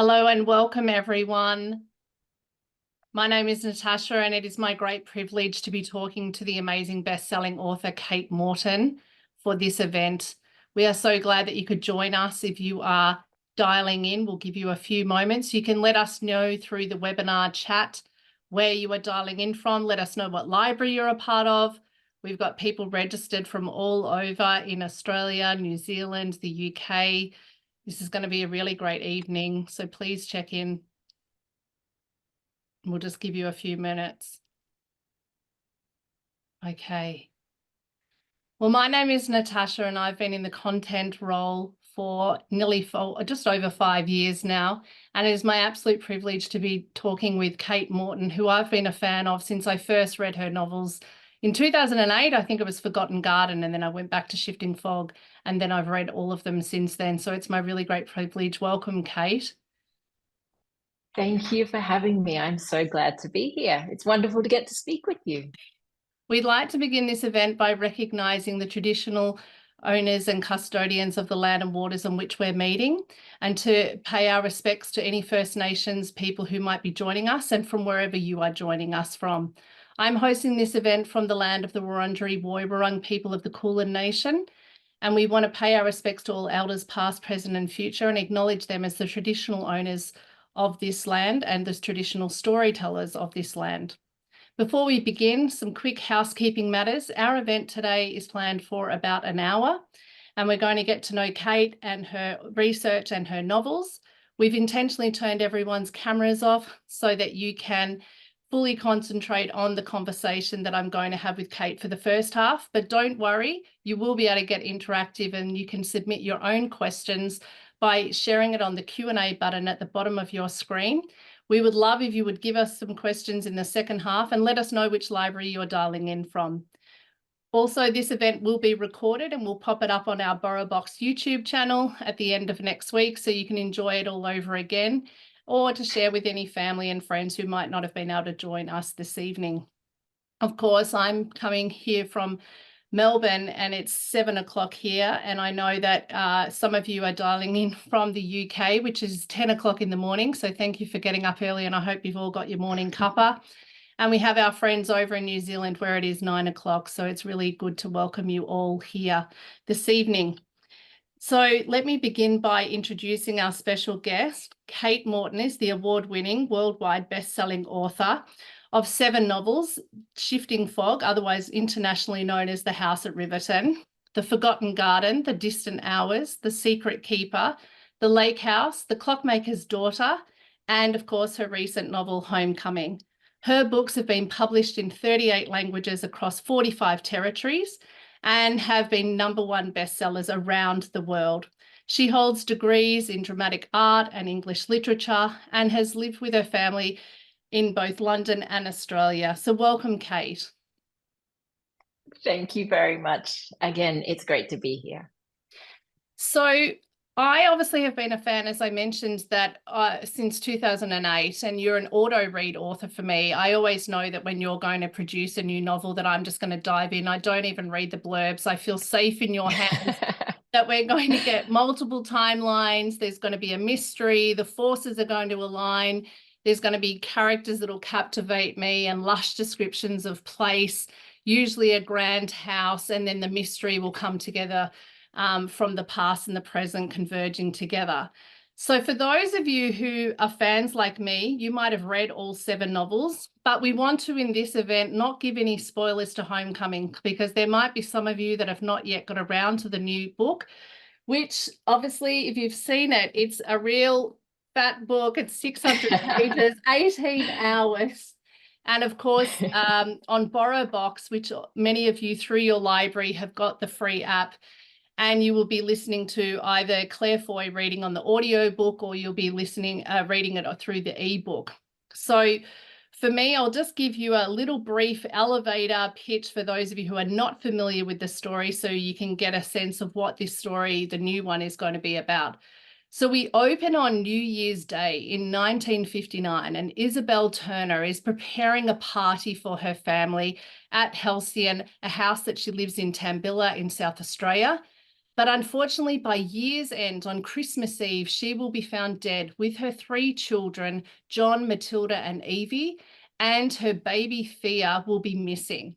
Hello and welcome, everyone. My name is Natasha, and it is my great privilege to be talking to the amazing best-selling author Kate Morton for this event. We are so glad that you could join us. If you are dialing in, we'll give you a few moments. You can let us know through the webinar chat where you are dialing in from. Let us know what library you're a part of. We've got people registered from all over in Australia, New Zealand, the UK. This is going to be a really great evening, so please check in. We'll just give you a few minutes. Okay. Well, my name is Natasha, and I've been in the content role for just over 5 years now. And it is my absolute privilege to be talking with Kate Morton, who I've been a fan of since I first read her novels. In 2008, I think it was Forgotten Garden, and then I went back to Shifting Fog, and then I've read all of them since then. So it's my really great privilege. Welcome, Kate. Thank you for having me. I'm so glad to be here. It's wonderful to get to speak with you. We'd like to begin this event by recognising the traditional owners and custodians of the land and waters on which we're meeting, and to pay our respects to any First Nations people who might be joining us and from wherever you are joining us from. I'm hosting this event from the land of the Wurundjeri Woiwurrung people of the Kulin Nation, and we want to pay our respects to all elders past, present and future, and acknowledge them as the traditional owners of this land and the traditional storytellers of this land. Before we begin, some quick housekeeping matters. Our event today is planned for about an hour, and we're going to get to know Kate and her research and her novels. We've intentionally turned everyone's cameras off so that you can fully concentrate on the conversation that I'm going to have with Kate for the first half. But don't worry, you will be able to get interactive, and you can submit your own questions by sharing it on the Q&A button at the bottom of your screen. We would love if you would give us some questions in the second half and let us know which library you're dialing in from. Also, this event will be recorded and we'll pop it up on our BorrowBox YouTube channel at the end of next week, so you can enjoy it all over again, or to share with any family and friends who might not have been able to join us this evening. Of course, I'm coming here from Melbourne and it's 7 o'clock here, and I know that some of you are dialing in from the UK, which is 10 o'clock in the morning. So thank you for getting up early, and I hope you've all got your morning cuppa. And we have our friends over in New Zealand where it is 9 o'clock. So it's really good to welcome you all here this evening. So let me begin by introducing our special guest. Kate Morton is the award-winning worldwide best-selling author of 7 novels: Shifting Fog, otherwise internationally known as The House at Riverton, The Forgotten Garden, The Distant Hours, The Secret Keeper, The Lake House, The Clockmaker's Daughter, and of course her recent novel Homecoming. Her books have been published in 38 languages across 45 territories and have been #1 bestsellers around the world. She holds degrees in dramatic art and English literature and has lived with her family in both London and Australia. So welcome, Kate. Thank you very much. Again, it's great to be here. So I obviously have been a fan, as I mentioned, that since 2008, and you're an auto-read author for me. I always know that when you're going to produce a new novel that I'm just going to dive in. I don't even read the blurbs. I feel safe in your hands that we're going to get multiple timelines. There's going to be a mystery. The forces are going to align. There's going to be characters that will captivate me and lush descriptions of place, usually a grand house, and then the mystery will come together from the past and the present converging together. So for those of you who are fans like me, you might have read all 7 novels, but we want to, in this event, not give any spoilers to Homecoming, because there might be some of you that have not yet got around to the new book, which obviously, if you've seen it, it's a real fat book. It's 600 pages, 18 hours. And of course, on BorrowBox, which many of you through your library have got the free app, and you will be listening to either Claire Foy reading on the audio book, or you'll be reading it through the ebook. So for me, I'll just give you a little brief elevator pitch for those of you who are not familiar with the story, so you can get a sense of what this story, the new one, is going to be about. So we open on New Year's Day in 1959, and Isabel Turner is preparing a party for her family at Halcyon, a house that she lives in Tambilla in South Australia. But unfortunately, by year's end, on Christmas Eve, she will be found dead with her 3 children, John, Matilda, and Evie, and her baby Thea will be missing.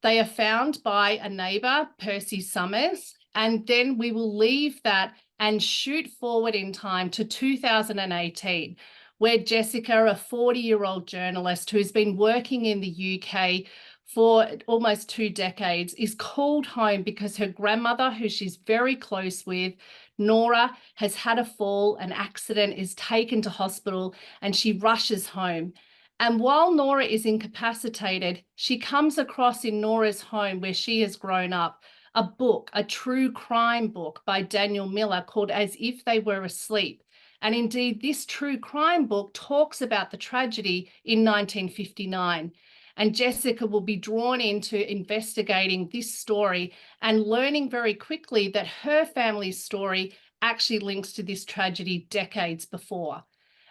They are found by a neighbour, Percy Summers, and then we will leave that and shoot forward in time to 2018, where Jessica, a 40-year-old journalist who's been working in the UK for almost 2 decades, is called home because her grandmother, who she's very close with, Nora, has had a fall, an accident, is taken to hospital, and she rushes home. And while Nora is incapacitated, she comes across in Nora's home where she has grown up, a book, a true crime book by Daniel Miller called As If They Were Asleep. And indeed, this true crime book talks about the tragedy in 1959. And Jessica will be drawn into investigating this story and learning very quickly that her family's story actually links to this tragedy decades before.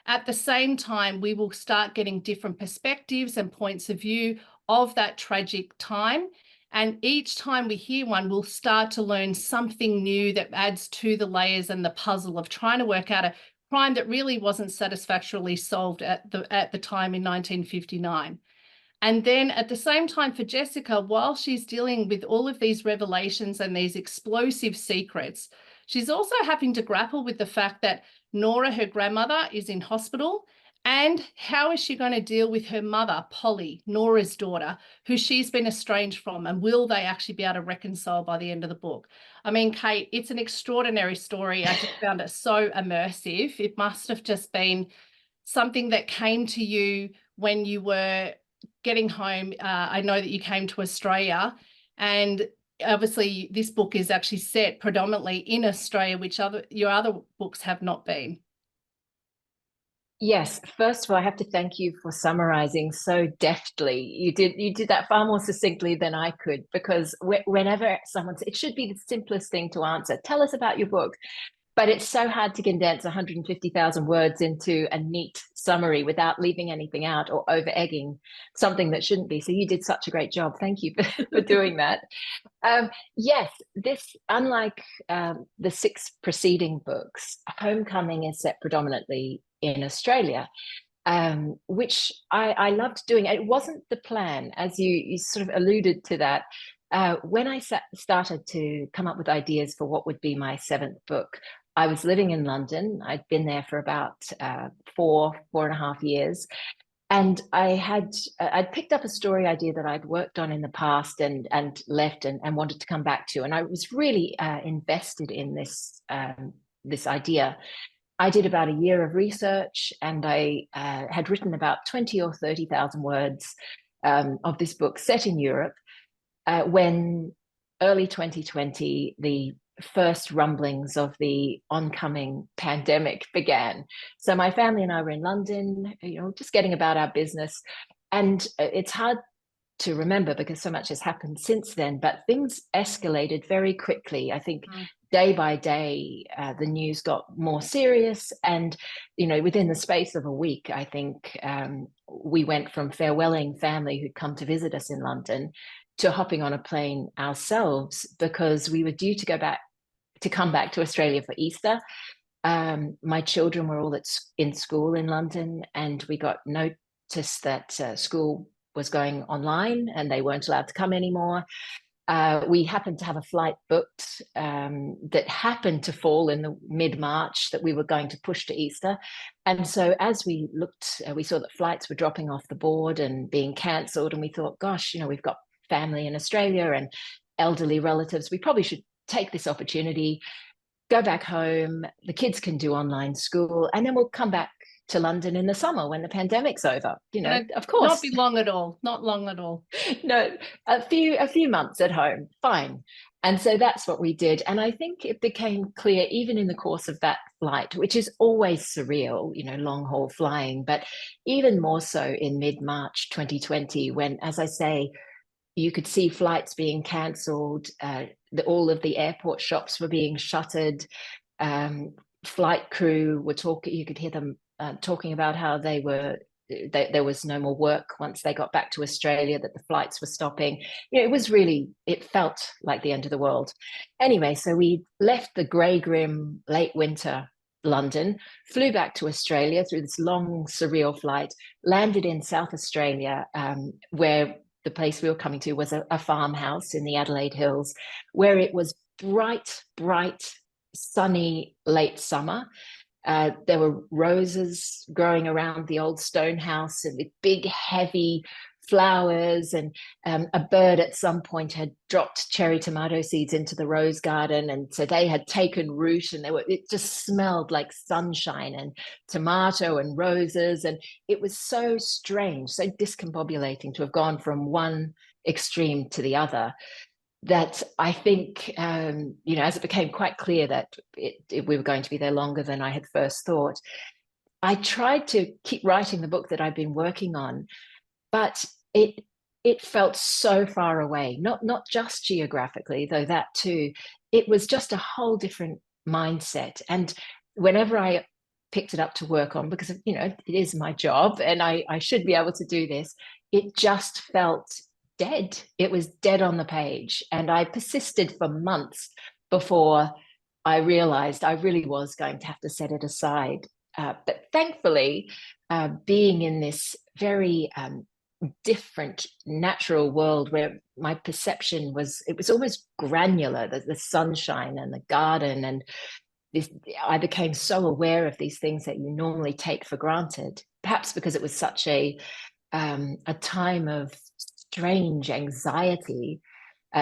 At the same time, we will start getting different perspectives and points of view of that tragic time. And each time we hear one, we'll start to learn something new that adds to the layers and the puzzle of trying to work out a crime that really wasn't satisfactorily solved at the time in 1959. And then at the same time for Jessica, while she's dealing with all of these revelations and these explosive secrets, she's also having to grapple with the fact that Nora, her grandmother, is in hospital. And how is she going to deal with her mother, Polly, Nora's daughter, who she's been estranged from? And will they actually be able to reconcile by the end of the book? I mean, Kate, it's an extraordinary story. I just found it so immersive. It must have just been something that came to you when you were getting home. I know that you came to Australia, and obviously this book is actually set predominantly in Australia, which your other books have not been. Yes, first of all, I have to thank you for summarizing so deftly. You did that far more succinctly than I could, because whenever someone says, it should be the simplest thing to answer, tell us about your book. But it's so hard to condense 150,000 words into a neat summary without leaving anything out or over-egging something that shouldn't be. So you did such a great job. Thank you for doing that. Yes, this, unlike the 6 preceding books, Homecoming is set predominantly in Australia, which I loved doing. It wasn't the plan, as you sort of alluded to that. When I started to come up with ideas for what would be my 7th book, I was living in London. I'd been there for about 4.5 years. And I'd picked up a story idea that I'd worked on in the past and left and wanted to come back to. And I was really invested in this idea. I did about a year of research, and I had written about 20 or 30,000 words of this book set in Europe when early 2020, the first rumblings of the oncoming pandemic began. So my family and I were in London, just getting about our business. And it's hard to remember because so much has happened since then, but things escalated very quickly. I think day by day, the news got more serious. And, within the space of a week, I think we went from farewelling family who'd come to visit us in London to hopping on a plane ourselves because we were due to come back to Australia for Easter. My children were all in school in London, and we got notice that school was going online and they weren't allowed to come anymore. We happened to have a flight booked that happened to fall in the mid-March that we were going to push to Easter. And so as we looked, we saw that flights were dropping off the board and being cancelled. And we thought, gosh, we've got family in Australia and elderly relatives. We probably should take this opportunity, go back home. The kids can do online school, and then we'll come back to London in the summer when the pandemic's over. Of course. Not be long at all. Not long at all. No, a few months at home, fine. And so that's what we did. And I think it became clear, even in the course of that flight, which is always surreal, long haul flying, but even more so in mid-March 2020, when, as I say, you could see flights being cancelled, all of the airport shops were being shuttered. Flight crew were talking, you could hear them talking about how they were there was no more work once they got back to Australia, that the flights were stopping. It felt like the end of the world. Anyway, so we left the grey, grim, late winter London, flew back to Australia through this long, surreal flight, landed in South Australia, where the place we were coming to was a farmhouse in the Adelaide Hills, where it was bright, sunny late summer. There were roses growing around the old stone house, and with big, heavy flowers, and a bird at some point had dropped cherry tomato seeds into the rose garden, and so they had taken root, and it just smelled like sunshine and tomato and roses, and it was so strange, so discombobulating to have gone from one extreme to the other, that I think, as it became quite clear that we were going to be there longer than I had first thought, I tried to keep writing the book that I'd been working on, but it felt so far away, not just geographically, though that too. It was just a whole different mindset. And whenever I picked it up to work on, because it is my job and I should be able to do this, it just felt dead. It was dead on the page. And I persisted for months before I realized I really was going to have to set it aside. But thankfully, being in this very different natural world where my perception was almost granular, the sunshine and the garden, and I became so aware of these things that you normally take for granted, perhaps because it was such a time of strange anxiety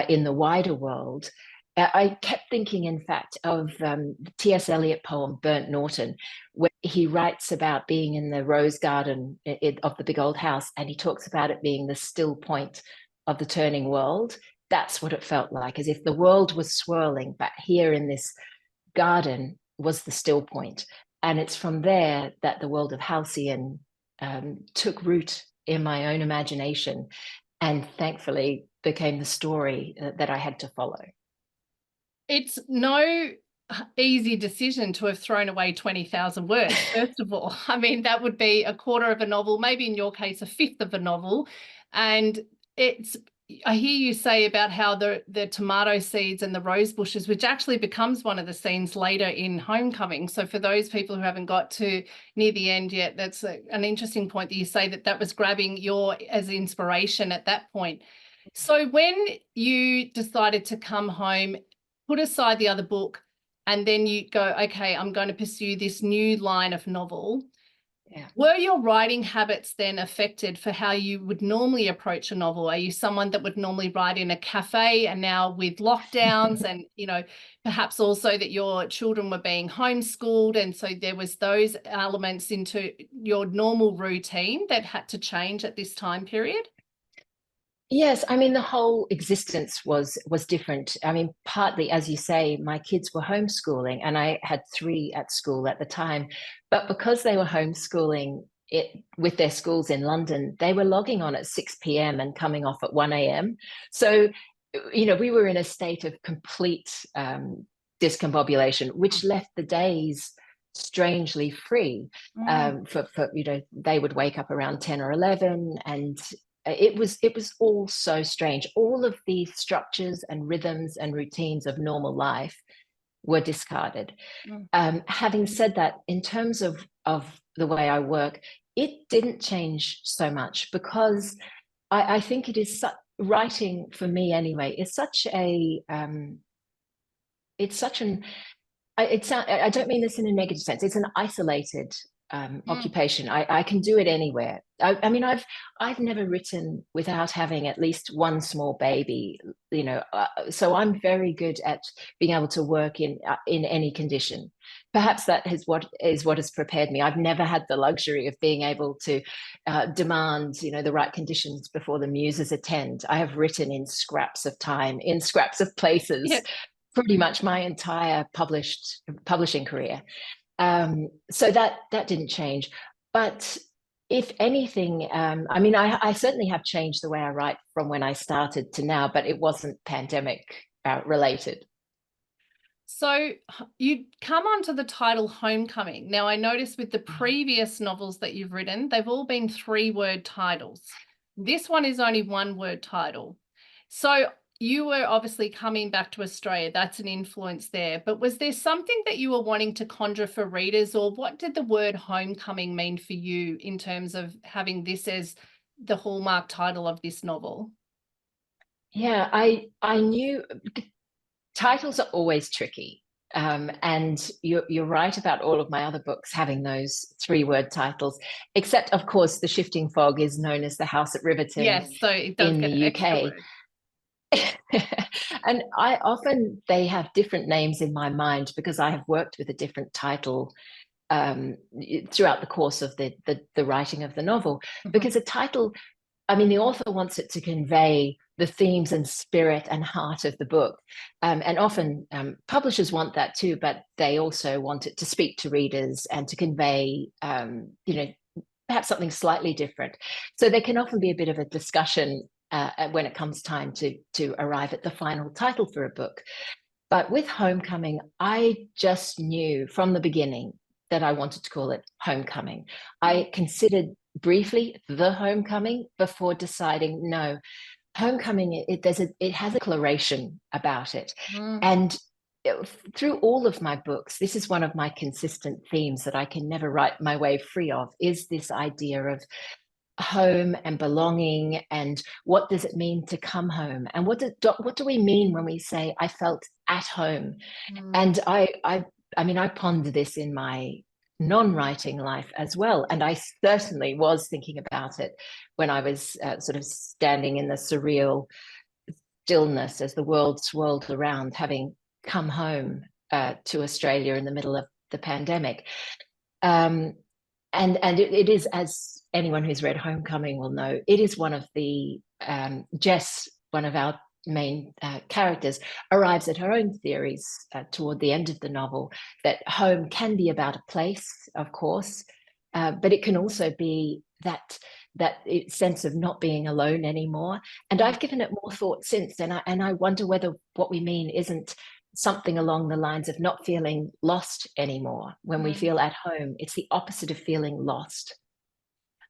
in the wider world. I kept thinking, in fact, of the T.S. Eliot poem Burnt Norton, where he writes about being in the rose garden of the big old house, and he talks about it being the still point of the turning world. That's what it felt like, as if the world was swirling, but here in this garden was the still point. And it's from there that the world of Halcyon took root in my own imagination, and thankfully became the story that I had to follow. It's no easy decision to have thrown away 20,000 words, first of all. I mean, that would be a quarter of a novel, maybe in your case, a fifth of a novel. And I hear you say about how the tomato seeds and the rose bushes, which actually becomes one of the scenes later in Homecoming. So for those people who haven't got to near the end yet, that's an interesting point that you say that was grabbing as inspiration at that point. So when you decided to come home, put aside the other book, and then you go, okay, I'm going to pursue this new line of novel. Yeah. Were your writing habits then affected for how you would normally approach a novel? Are you someone that would normally write in a cafe, and now with lockdowns and, perhaps also that your children were being homeschooled, and so there was those elements into your normal routine that had to change at this time period? Yes, I mean, the whole existence was different. I mean, partly, as you say, my kids were homeschooling, and I had 3 at school at the time. But because they were homeschooling with their schools in London, they were logging on at 6 p.m. and coming off at 1 a.m. So, we were in a state of complete discombobulation, which left the days strangely free. For they would wake up around 10 or 11, and it was all so strange. All of the structures and rhythms and routines of normal life were discarded. Having said that, in terms of the way I work, it didn't change so much, because I think it is writing, for me anyway, is such a I don't mean this in a negative sense. It's an isolated occupation. I can do it anywhere. I mean, I've never written without having at least one small baby, so I'm very good at being able to work in any condition. Perhaps that is what has prepared me. I've never had the luxury of being able to demand, the right conditions before the muses attend. I have written in scraps of time, in scraps of places. Yeah. Pretty much my entire publishing career. So that didn't change. But if anything, I mean, I certainly have changed the way I write from when I started to now, but it wasn't pandemic related. So you come onto the title Homecoming. Now, I noticed with the previous novels that you've written, they've all been 3-word titles. This one is only 1-word title. So you were obviously coming back to Australia. That's an influence there. But was there something that you were wanting to conjure for readers, or what did the word homecoming mean for you in terms of having this as the hallmark title of this novel? Yeah, I knew titles are always tricky. And you're right about all of my other books having those 3-word titles, except of course the Shifting Fog is known as The House at Riverton Yes, so it does in the get an extra UK. word. And I often they have different names in my mind because I have worked with a different title throughout the course of the writing of the novel. Mhm. Because a title, I mean, the author wants it to convey the themes and spirit and heart of the book. And often publishers want that too, but they also want it to speak to readers and to convey, perhaps something slightly different. So there can often be a bit of a discussion when it comes time to arrive at the final title for a book. But with Homecoming, I just knew from the beginning that I wanted to call it Homecoming. I considered briefly The Homecoming before deciding no. Homecoming, it has a declaration about it. Mm. And through all of my books, this is one of my consistent themes that I can never write my way free of, is this idea of home and belonging, and what does it mean to come home, and what do we mean when we say I felt at home. Mm. And I mean, I ponder this in my non-writing life as well, and I certainly was thinking about it when I was sort of standing in the surreal stillness as the world swirled around, having come home to Australia in the middle of the pandemic. um, and it is, as anyone who's read Homecoming will know, it is one of the Jess, one of our main characters, arrives at her own theories toward the end of the novel, that home can be about a place, of course, but it can also be that sense of not being alone anymore. And Mm. I've given it more thought since, and I wonder whether what we mean isn't something along the lines of not feeling lost anymore. When we Mm. feel at home, it's the opposite of feeling lost.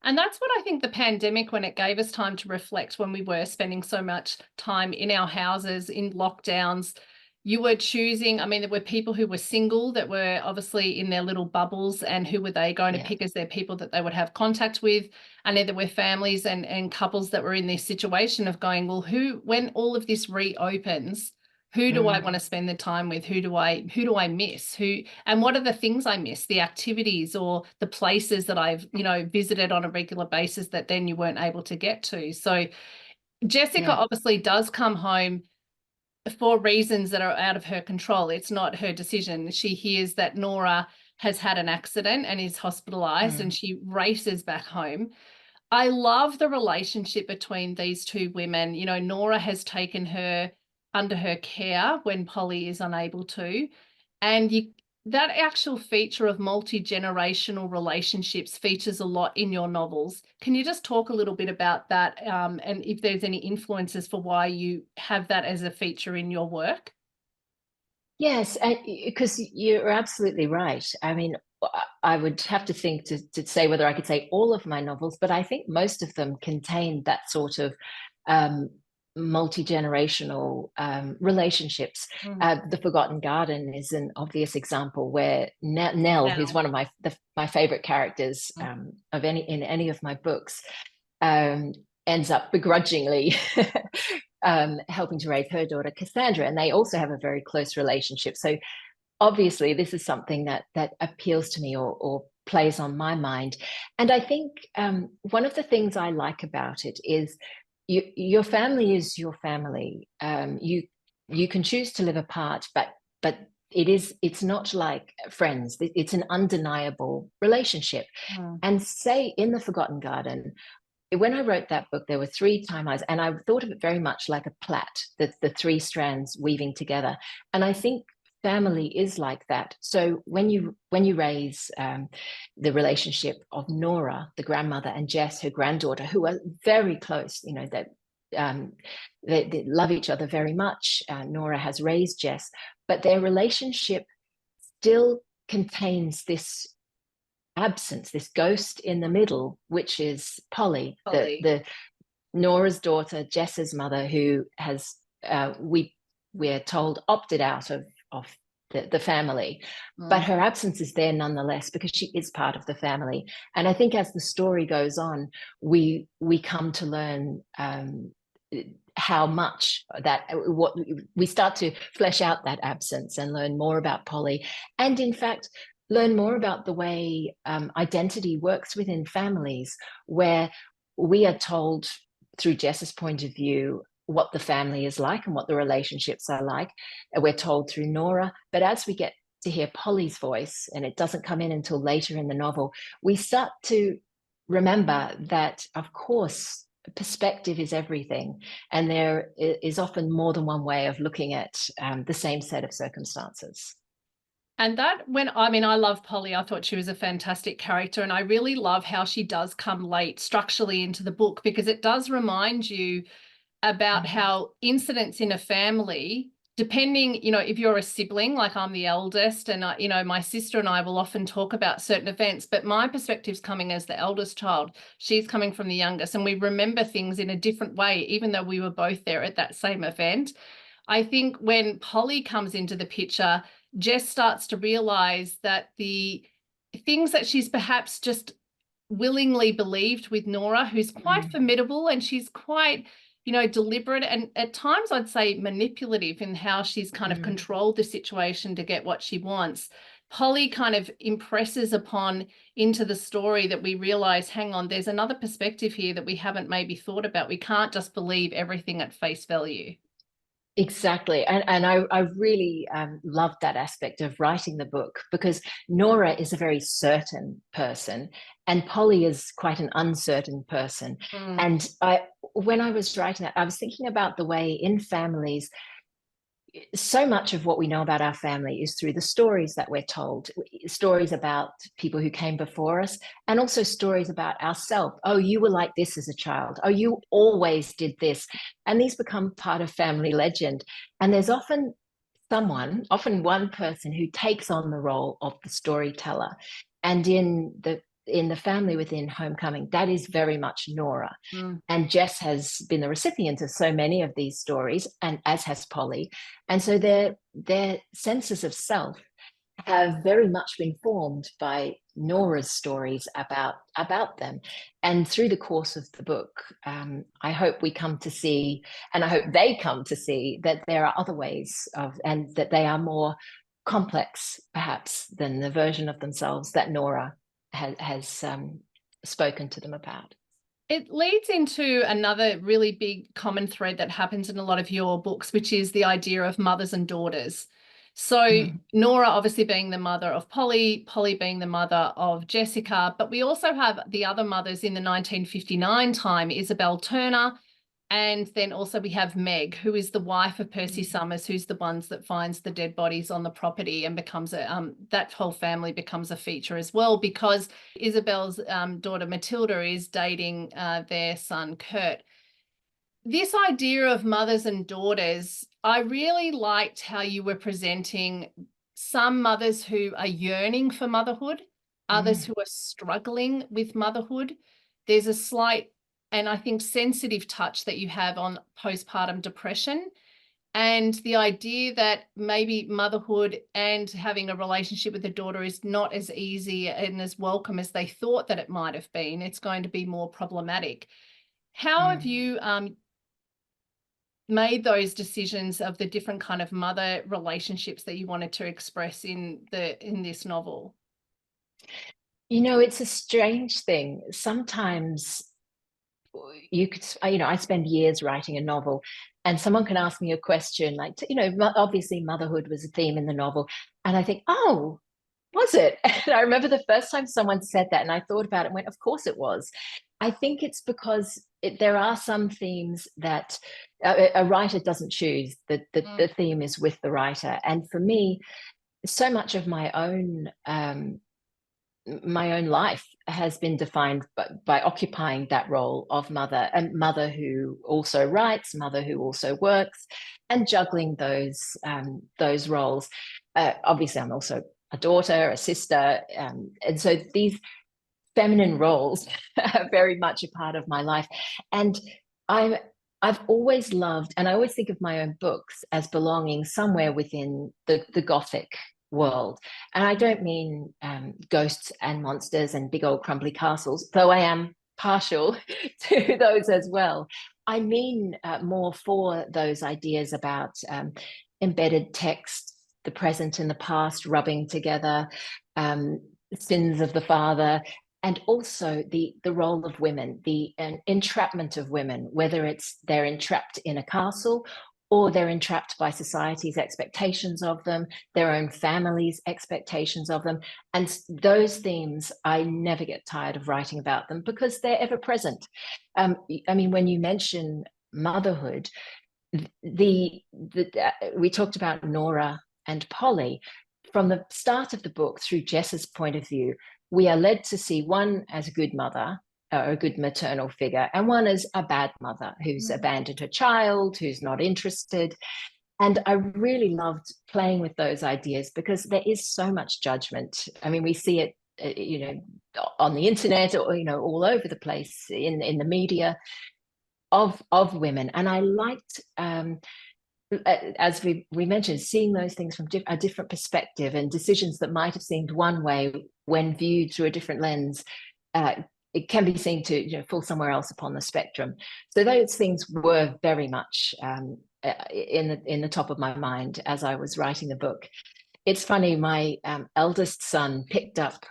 And that's what I think the pandemic, when it gave us time to reflect, when we were spending so much time in our houses, in lockdowns, you were choosing. I mean, there were people who were single that were obviously in their little bubbles, and who were they going to Yeah, pick as their people that they would have contact with? And then there were families and couples that were in this situation of going, well, when all of this reopens, who do I want to spend the time with? Who do I miss? And what are the things I miss? The activities or the places that I've, visited on a regular basis that then you weren't able to get to. So Jessica yeah. obviously does come home for reasons that are out of her control. It's not her decision. She hears that Nora has had an accident and is hospitalized, and Mm. she races back home. I love the relationship between these two women. Nora has taken her under her care when Polly is unable to. And that actual feature of multi-generational relationships features a lot in your novels. Can you just talk a little bit about that, and if there's any influences for why you have that as a feature in your work? Yes, because you're absolutely right. I mean, I would have to think to say whether I could say all of my novels, but I think most of them contain that sort of um, multi-generational relationships. Mm. The Forgotten Garden is an obvious example where Nell, who's Now. one of my favorite characters Mm. of any of my books, um, ends up begrudgingly helping to raise her daughter Cassandra, and they also have a very close relationship. So obviously, this is something that appeals to me, or plays on my mind. And I think one of the things I like about it is your family is your family. You can choose to live apart, but it's not like friends. It's an undeniable relationship. Mm. And say in The Forgotten Garden, when I wrote that book, there were three timelines, and I thought of it very much like a plait, the three strands weaving together. And I think family is like that. So when you raise the relationship of Nora, the grandmother, and Jess, her granddaughter, who are very close, that um, they love each other very much. Nora has raised Jess, but their relationship still contains this absence, this ghost in the middle, which is Polly, Polly. the Nora's daughter, Jess's mother, who has we're told opted out of the family, but her absence is there nonetheless because she is part of the family. And I think as the story goes on, we come to learn how much that what we start to flesh out that absence and learn more about Polly, and in fact learn more about the way identity works within families, where we are told through Jess's point of view what the family is like and what the relationships are like. We're told through Nora, but as we get to hear Polly's voice, and it doesn't come in until later in the novel, we start to remember that, of course, perspective is everything, and there is often more than one way of looking at the same set of circumstances. And that, I love Polly. I thought she was a fantastic character. And I really love how she does come late structurally into the book, because it does remind you about how incidents in a family, depending, if you're a sibling, like I'm the eldest, and my sister and I will often talk about certain events, but my perspective's coming as the eldest child. She's coming from the youngest, and we remember things in a different way, even though we were both there at that same event. I think when Polly comes into the picture, Jess starts to realize that the things that she's perhaps just willingly believed with Nora, who's quite formidable, and she's quite, deliberate, and at times I'd say manipulative in how she's kind of controlled the situation to get what she wants. Polly kind of impresses upon into the story that we realize, hang on, there's another perspective here that we haven't maybe thought about. We can't just believe everything at face value. Exactly. And I really loved that aspect of writing the book, because Nora is a very certain person and Polly is quite an uncertain person. And when I was writing that, I was thinking about the way in families, so much of what we know about our family is through the stories that we're told, stories about people who came before us, and also stories about ourselves. Oh, you were like this as a child. Oh, you always did this. And these become part of family legend. And there's often one person who takes on the role of the storyteller. And in the family within Homecoming, that is very much Nora. And Jess has been the recipient of so many of these stories, and as has Polly. And so their senses of self have very much been formed by Nora's stories about them. And through the course of the book, I hope we come to see, and I hope they come to see, that there are other ways of, and that they are more complex perhaps than the version of themselves that Nora has spoken to them about. It leads into another really big common thread that happens in a lot of your books, which is the idea of mothers and daughters. So Nora obviously being the mother of Polly, Polly being the mother of Jessica, but we also have the other mothers in the 1959 time, Isabel Turner, and then also we have Meg, who is the wife of Percy Summers, who's the ones that finds the dead bodies on the property, and becomes that whole family becomes a feature as well, because Isabel's daughter Matilda is dating their son Kurt. This idea of mothers and daughters, I really liked how you were presenting some mothers who are yearning for motherhood, others who are struggling with motherhood. There's a slight, and I think sensitive touch that you have on postpartum depression, and the idea that maybe motherhood and having a relationship with a daughter is not as easy and as welcome as they thought that it might have been. It's going to be more problematic. How have you made those decisions of the different kind of mother relationships that you wanted to express in this novel? It's a strange thing. Sometimes you could, I spend years writing a novel, and someone can ask me a question like, obviously motherhood was a theme in the novel, and I think, oh, was it? And I remember the first time someone said that, and I thought about it and went, of course it was. I think it's because there are some themes that a writer doesn't choose. The theme is with the writer. And for me, so much of my own life has been defined by occupying that role of mother, and mother who also writes, mother who also works, and juggling those roles. Obviously, I'm also a daughter, a sister, and so these feminine roles are very much a part of my life. And I've always loved, and I always think of my own books as belonging somewhere within the Gothic world. And I don't mean ghosts and monsters and big old crumbly castles, though I am partial to those as well. I mean more for those ideas about embedded text, the present and the past rubbing together, sins of the father, and also the role of women, the entrapment of women, whether it's they're entrapped in a castle or they're entrapped by society's expectations of them, their own family's expectations of them. And those themes, I never get tired of writing about them because they're ever present. I mean, when you mention motherhood, we talked about Nora and Polly. From the start of the book, through Jess's point of view, we are led to see one as a good mother, a good maternal figure, and one as a bad mother who's abandoned her child, who's not interested. And I really loved playing with those ideas because there is so much judgment. I mean, we see it, on the internet or, all over the place in the media of women. And I liked, as we mentioned, seeing those things from a different perspective, and decisions that might have seemed one way when viewed through a different lens, it can be seen to fall somewhere else upon the spectrum. So those things were very much in the top of my mind as I was writing the book. It's funny, my eldest son picked up.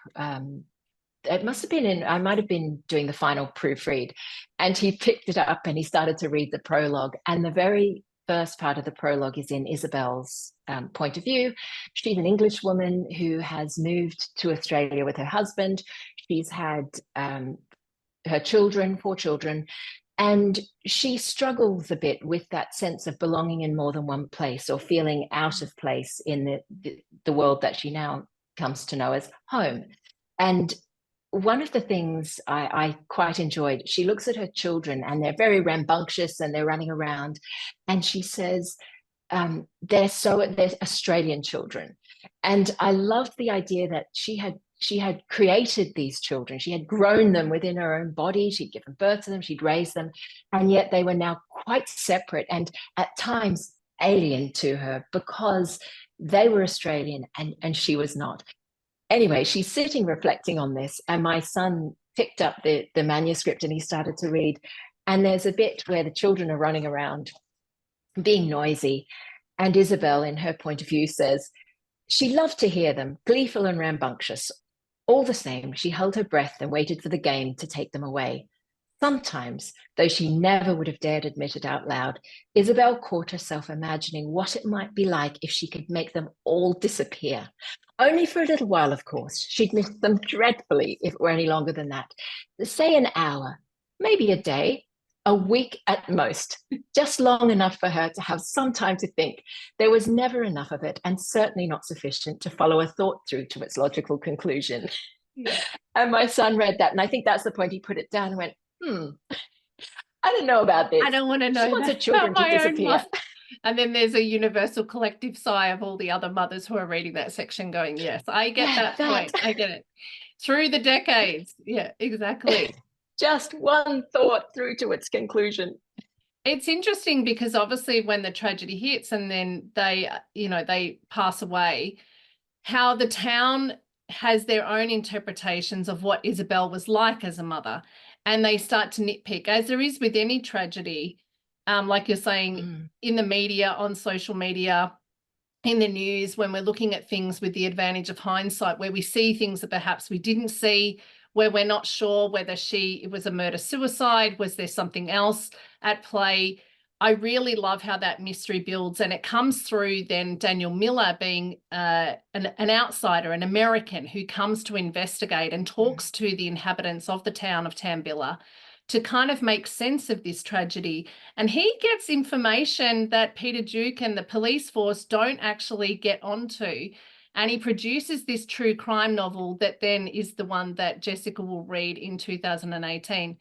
It must have been I might have been doing the final proofread, and he picked it up and he started to read the prologue. And the very first part of the prologue is in Isabel's point of view. She's an English woman who has moved to Australia with her husband. She's had her children, 4 children, and she struggles a bit with that sense of belonging in more than one place, or feeling out of place in the world that she now comes to know as home. And one of the things I quite enjoyed, she looks at her children and they're very rambunctious and they're running around, and she says, they're Australian children. And I loved the idea that she had created these children. She had grown them within her own body. She'd given birth to them. She'd raised them. And yet they were now quite separate and at times alien to her because they were Australian and she was not. Anyway, she's sitting reflecting on this, and my son picked up the manuscript and he started to read. And there's a bit where the children are running around being noisy. And Isabel, in her point of view, says she loved to hear them, gleeful and rambunctious. All the same, she held her breath and waited for the game to take them away. Sometimes, though she never would have dared admit it out loud, Isabel caught herself imagining what it might be like if she could make them all disappear. Only for a little while, of course. She'd miss them dreadfully if it were any longer than that. Say an hour, maybe a day, a week at most, just long enough for her to have some time to think. There was never enough of it, and certainly not sufficient to follow a thought through to its logical conclusion. Yeah. And my son read that, and I think that's the point he put it down and went, I don't know about this. I don't want to know. She wants her children to disappear. And then there's a universal collective sigh of all the other mothers who are reading that section going, yes, I get that point. I get it. Through the decades. Yeah, exactly. Just one thought through to its conclusion. It's interesting because obviously when the tragedy hits and then they pass away, how the town has their own interpretations of what Isabel was like as a mother, and they start to nitpick, as there is with any tragedy, like you're saying, in the media, on social media, in the news, when we're looking at things with the advantage of hindsight, where we see things that perhaps we didn't see, where we're not sure whether it was a murder-suicide, was there something else at play. I really love how that mystery builds, and it comes through then Daniel Miller being an outsider, an American who comes to investigate and talks to the inhabitants of the town of Tambilla to kind of make sense of this tragedy. And he gets information that Peter Duke and the police force don't actually get onto. And he produces this true crime novel that then is the one that Jessica will read in 2018.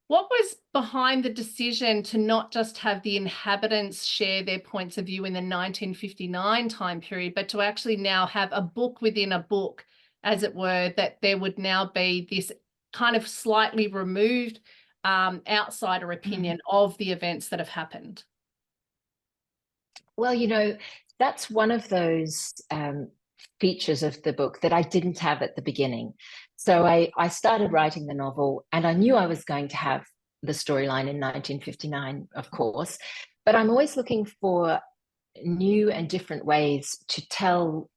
What was behind the decision to not just have the inhabitants share their points of view in the 1959 time period, but to actually now have a book within a book, as it were, that there would now be this kind of slightly removed outsider opinion of the events that have happened? Well, you know, that's one of those features of the book that I didn't have at the beginning. So I started writing the novel, and I knew I was going to have the storyline in 1959, of course, but I'm always looking for new and different ways to tell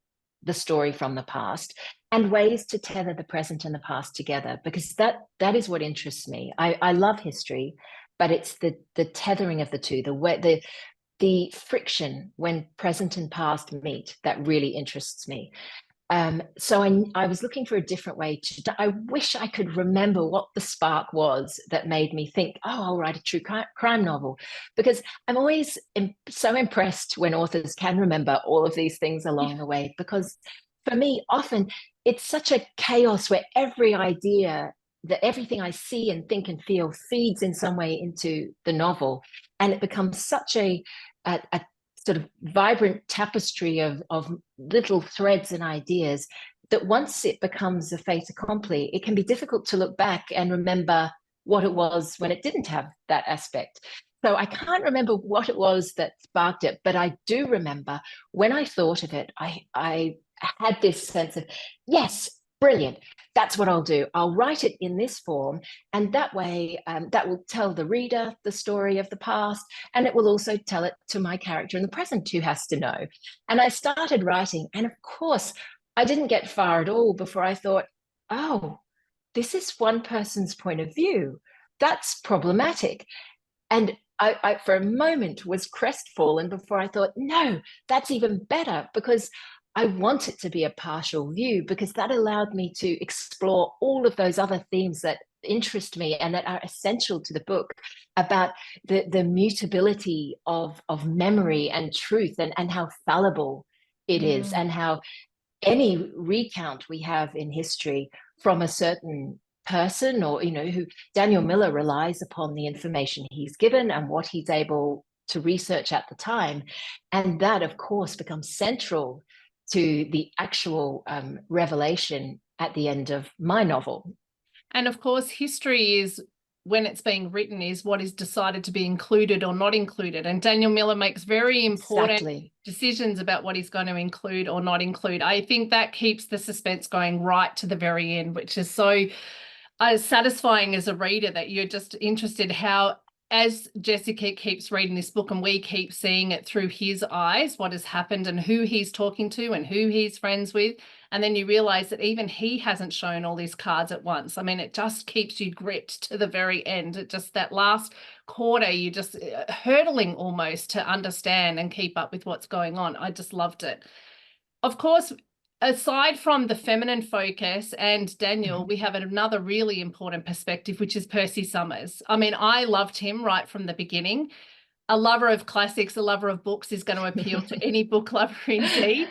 the story from the past, and ways to tether the present and the past together, because that is what interests me. I love history, but it's the tethering of the two, the friction when present and past meet, that really interests me. So I was looking for a different way to. I wish I could remember what the spark was that made me think, oh, I'll write a true crime novel, because I'm always so impressed when authors can remember all of these things along the way. Because for me, often it's such a chaos where every idea, that everything I see and think and feel feeds in some way into the novel, and it becomes such a sort of vibrant tapestry of little threads and ideas, that once it becomes a fait accompli, it can be difficult to look back and remember what it was when it didn't have that aspect. So I can't remember what it was that sparked it, but I do remember when I thought of it, I had this sense of, yes, brilliant. That's what I'll do. I'll write it in this form, and that way that will tell the reader the story of the past, and it will also tell it to my character in the present, who has to know. And I started writing, and of course, I didn't get far at all before I thought, oh, this is one person's point of view. That's problematic. And I for a moment was crestfallen before I thought, no, that's even better, because I want it to be a partial view, because that allowed me to explore all of those other themes that interest me and that are essential to the book, about the mutability of memory and truth, and how fallible it is, and how any recount we have in history from a certain person, or, you know, who Daniel Miller relies upon the information he's given and what he's able to research at the time. And that, of course, becomes central to the actual revelation at the end of my novel. And of course, history is, when it's being written, is what is decided to be included or not included. And Daniel Miller makes very important decisions about what he's going to include or not include. I think that keeps the suspense going right to the very end, which is so satisfying as a reader, that you're just interested how, as Jessica keeps reading this book and we keep seeing it through his eyes, what has happened and who he's talking to and who he's friends with. And then you realize that even he hasn't shown all these cards at once. I mean, it just keeps you gripped to the very end. It just, that last quarter, you just hurtling almost to understand and keep up with what's going on. I just loved it. Of course, aside from the feminine focus and Daniel, we have another really important perspective, which is Percy Summers. I mean, I loved him right from the beginning. A lover of classics, a lover of books is going to appeal to any book lover indeed.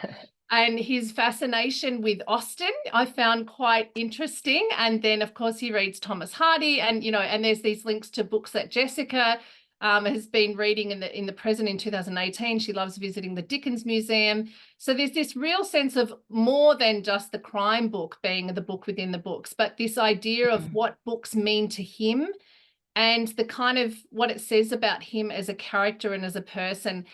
And his fascination with Austen, I found quite interesting. And then, of course, he reads Thomas Hardy, and, you know, and there's these links to books that Jessica has been reading in the present in 2018. She loves visiting the Dickens Museum. So there's this real sense of more than just the crime book being the book within the books, but this idea of what books mean to him and the kind of what it says about him as a character and as a person.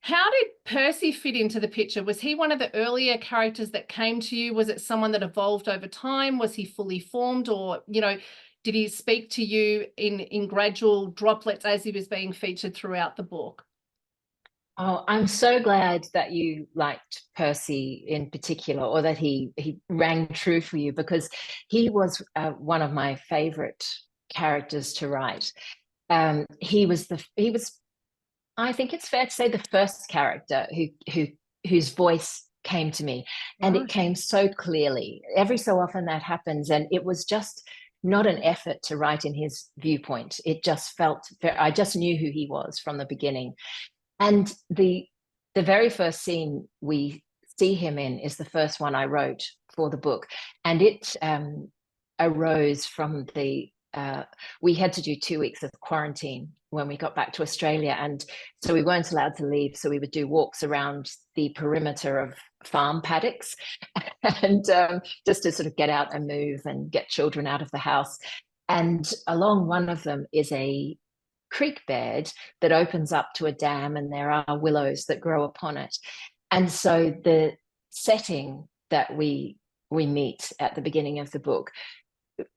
How did Percy fit into the picture? Was he one of the earlier characters that came to you? Was it someone that evolved over time? Was he fully formed, or, you know, did he speak to you in gradual droplets as he was being featured throughout the book? Oh, I'm so glad that you liked Percy in particular, or that he rang true for you, because he was one of my favorite characters to write. He was I think it's fair to say, the first character whose voice came to me, and it came so clearly. Every so often that happens, and it was just not an effort to write in his viewpoint. It just felt, I just knew who he was from the beginning. And the very first scene we see him in is the first one I wrote for the book. And it arose from we had to do 2 weeks of quarantine when we got back to Australia. And so we weren't allowed to leave. So we would do walks around the perimeter of farm paddocks and just to sort of get out and move and get children out of the house. And along one of them is a creek bed that opens up to a dam, and there are willows that grow upon it. And so the setting that we meet at the beginning of the book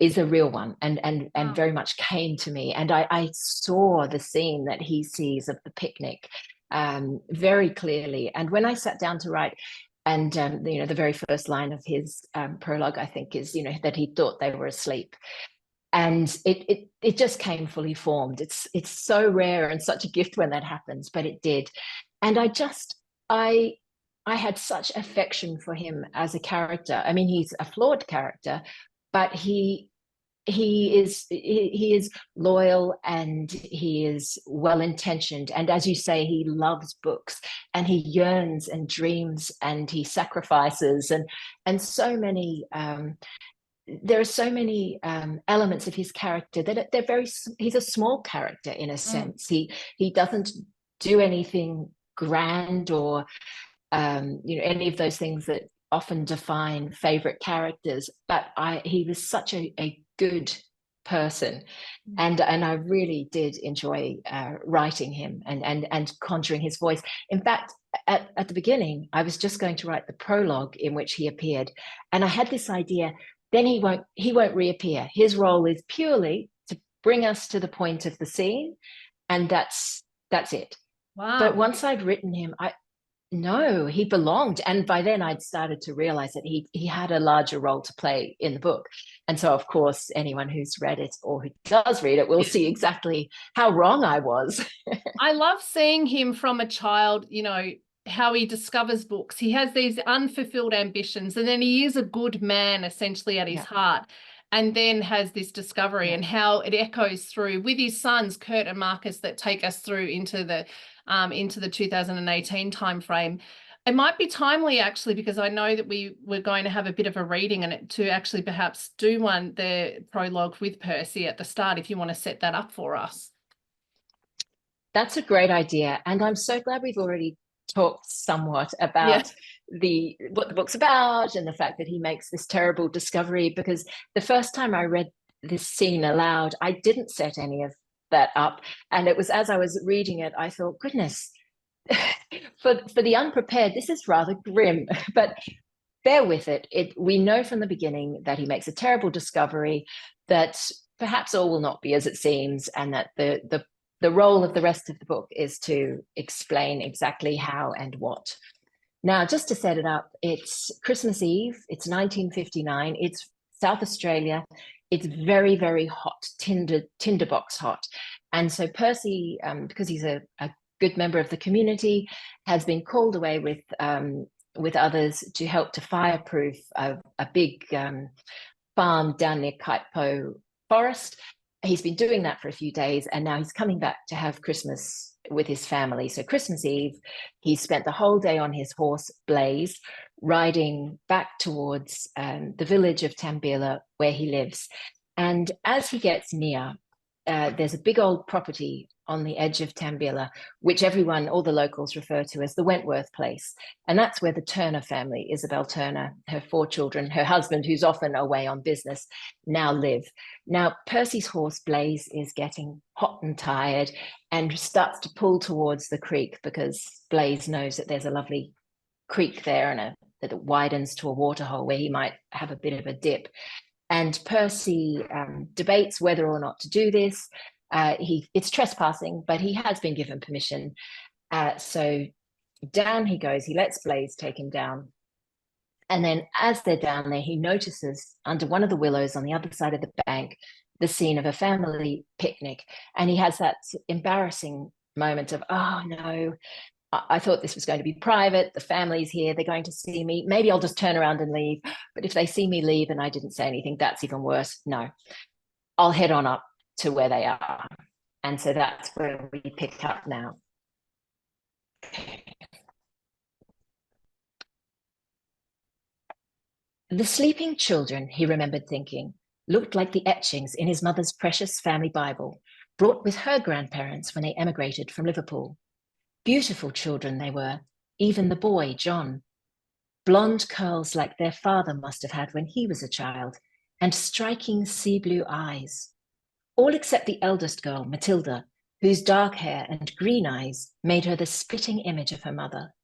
is a real one, and very much came to me. And I saw the scene that he sees of the picnic very clearly. And when I sat down to write, and the very first line of his prologue, I think, is that he thought they were asleep. And it just came fully formed. It's so rare and such a gift when that happens, but it did. And I had such affection for him as a character. I mean, he's a flawed character, but he is loyal, and he is well-intentioned. And as you say, he loves books, and he yearns and dreams, and he sacrifices, and so many there are so many elements of his character that he's a small character in a sense. He doesn't do anything grand or any of those things that often define favorite characters, but he was such a good person, and I really did enjoy writing him and conjuring his voice. In fact, at the beginning, I was just going to write the prologue in which he appeared, and I had this idea, then he won't reappear. His role is purely to bring us to the point of the scene, and that's it. Wow. But once I'd written him, no, he belonged. And by then I'd started to realize that he had a larger role to play in the book. And so, of course, anyone who's read it or who does read it will see exactly how wrong I was. I love seeing him from a child, how he discovers books. He has these unfulfilled ambitions, and then he is a good man essentially at his heart, and then has this discovery, and how it echoes through with his sons, Kurt and Marcus, that take us through into the 2018 timeframe. It might be timely, actually, because I know that we were going to have a bit of a reading in it, to actually perhaps do the prologue with Percy at the start, if you want to set that up for us. That's a great idea. And I'm so glad we've already talked somewhat about what the book's about, and the fact that he makes this terrible discovery, because the first time I read this scene aloud, I didn't set any of that up. And it was as I was reading it, I thought, goodness, for the unprepared, this is rather grim, but bear with it. We know from the beginning that he makes a terrible discovery, that perhaps all will not be as it seems, and that the role of the rest of the book is to explain exactly how and what. Now, just to set it up, it's Christmas Eve, it's 1959, it's South Australia, it's very, very hot, tinderbox hot. And so Percy, because he's a good member of the community, has been called away with others to help to fireproof a big farm down near Kaipo Forest. He's been doing that for a few days, and now he's coming back to have Christmas with his family. So Christmas Eve, he spent the whole day on his horse, Blaze, riding back towards the village of Tambilla, where he lives. And as he gets near, there's a big old property on the edge of Tambilla, which all the locals refer to as the Wentworth place. And that's where the Turner family, Isabel Turner, her 4 children, her husband, who's often away on business, now live. Now, Percy's horse, Blaze, is getting hot and tired and starts to pull towards the creek, because Blaze knows that there's a lovely creek there, and that it widens to a waterhole where he might have a bit of a dip. And Percy debates whether or not to do this. It's trespassing, but he has been given permission. So down he goes. He lets Blaze take him down. And then as they're down there, he notices under one of the willows on the other side of the bank the scene of a family picnic. And he has that embarrassing moment of, oh no, I thought this was going to be private. The family's here. They're going to see me. Maybe I'll just turn around and leave. But if they see me leave and I didn't say anything, that's even worse. No, I'll head on up to where they are. And so that's where we pick up now. The sleeping children, he remembered thinking, looked like the etchings in his mother's precious family Bible, brought with her grandparents when they emigrated from Liverpool. Beautiful children they were, even the boy, John. Blonde curls like their father must have had when he was a child, and striking sea blue eyes. All except the eldest girl, Matilda, whose dark hair and green eyes made her the spitting image of her mother.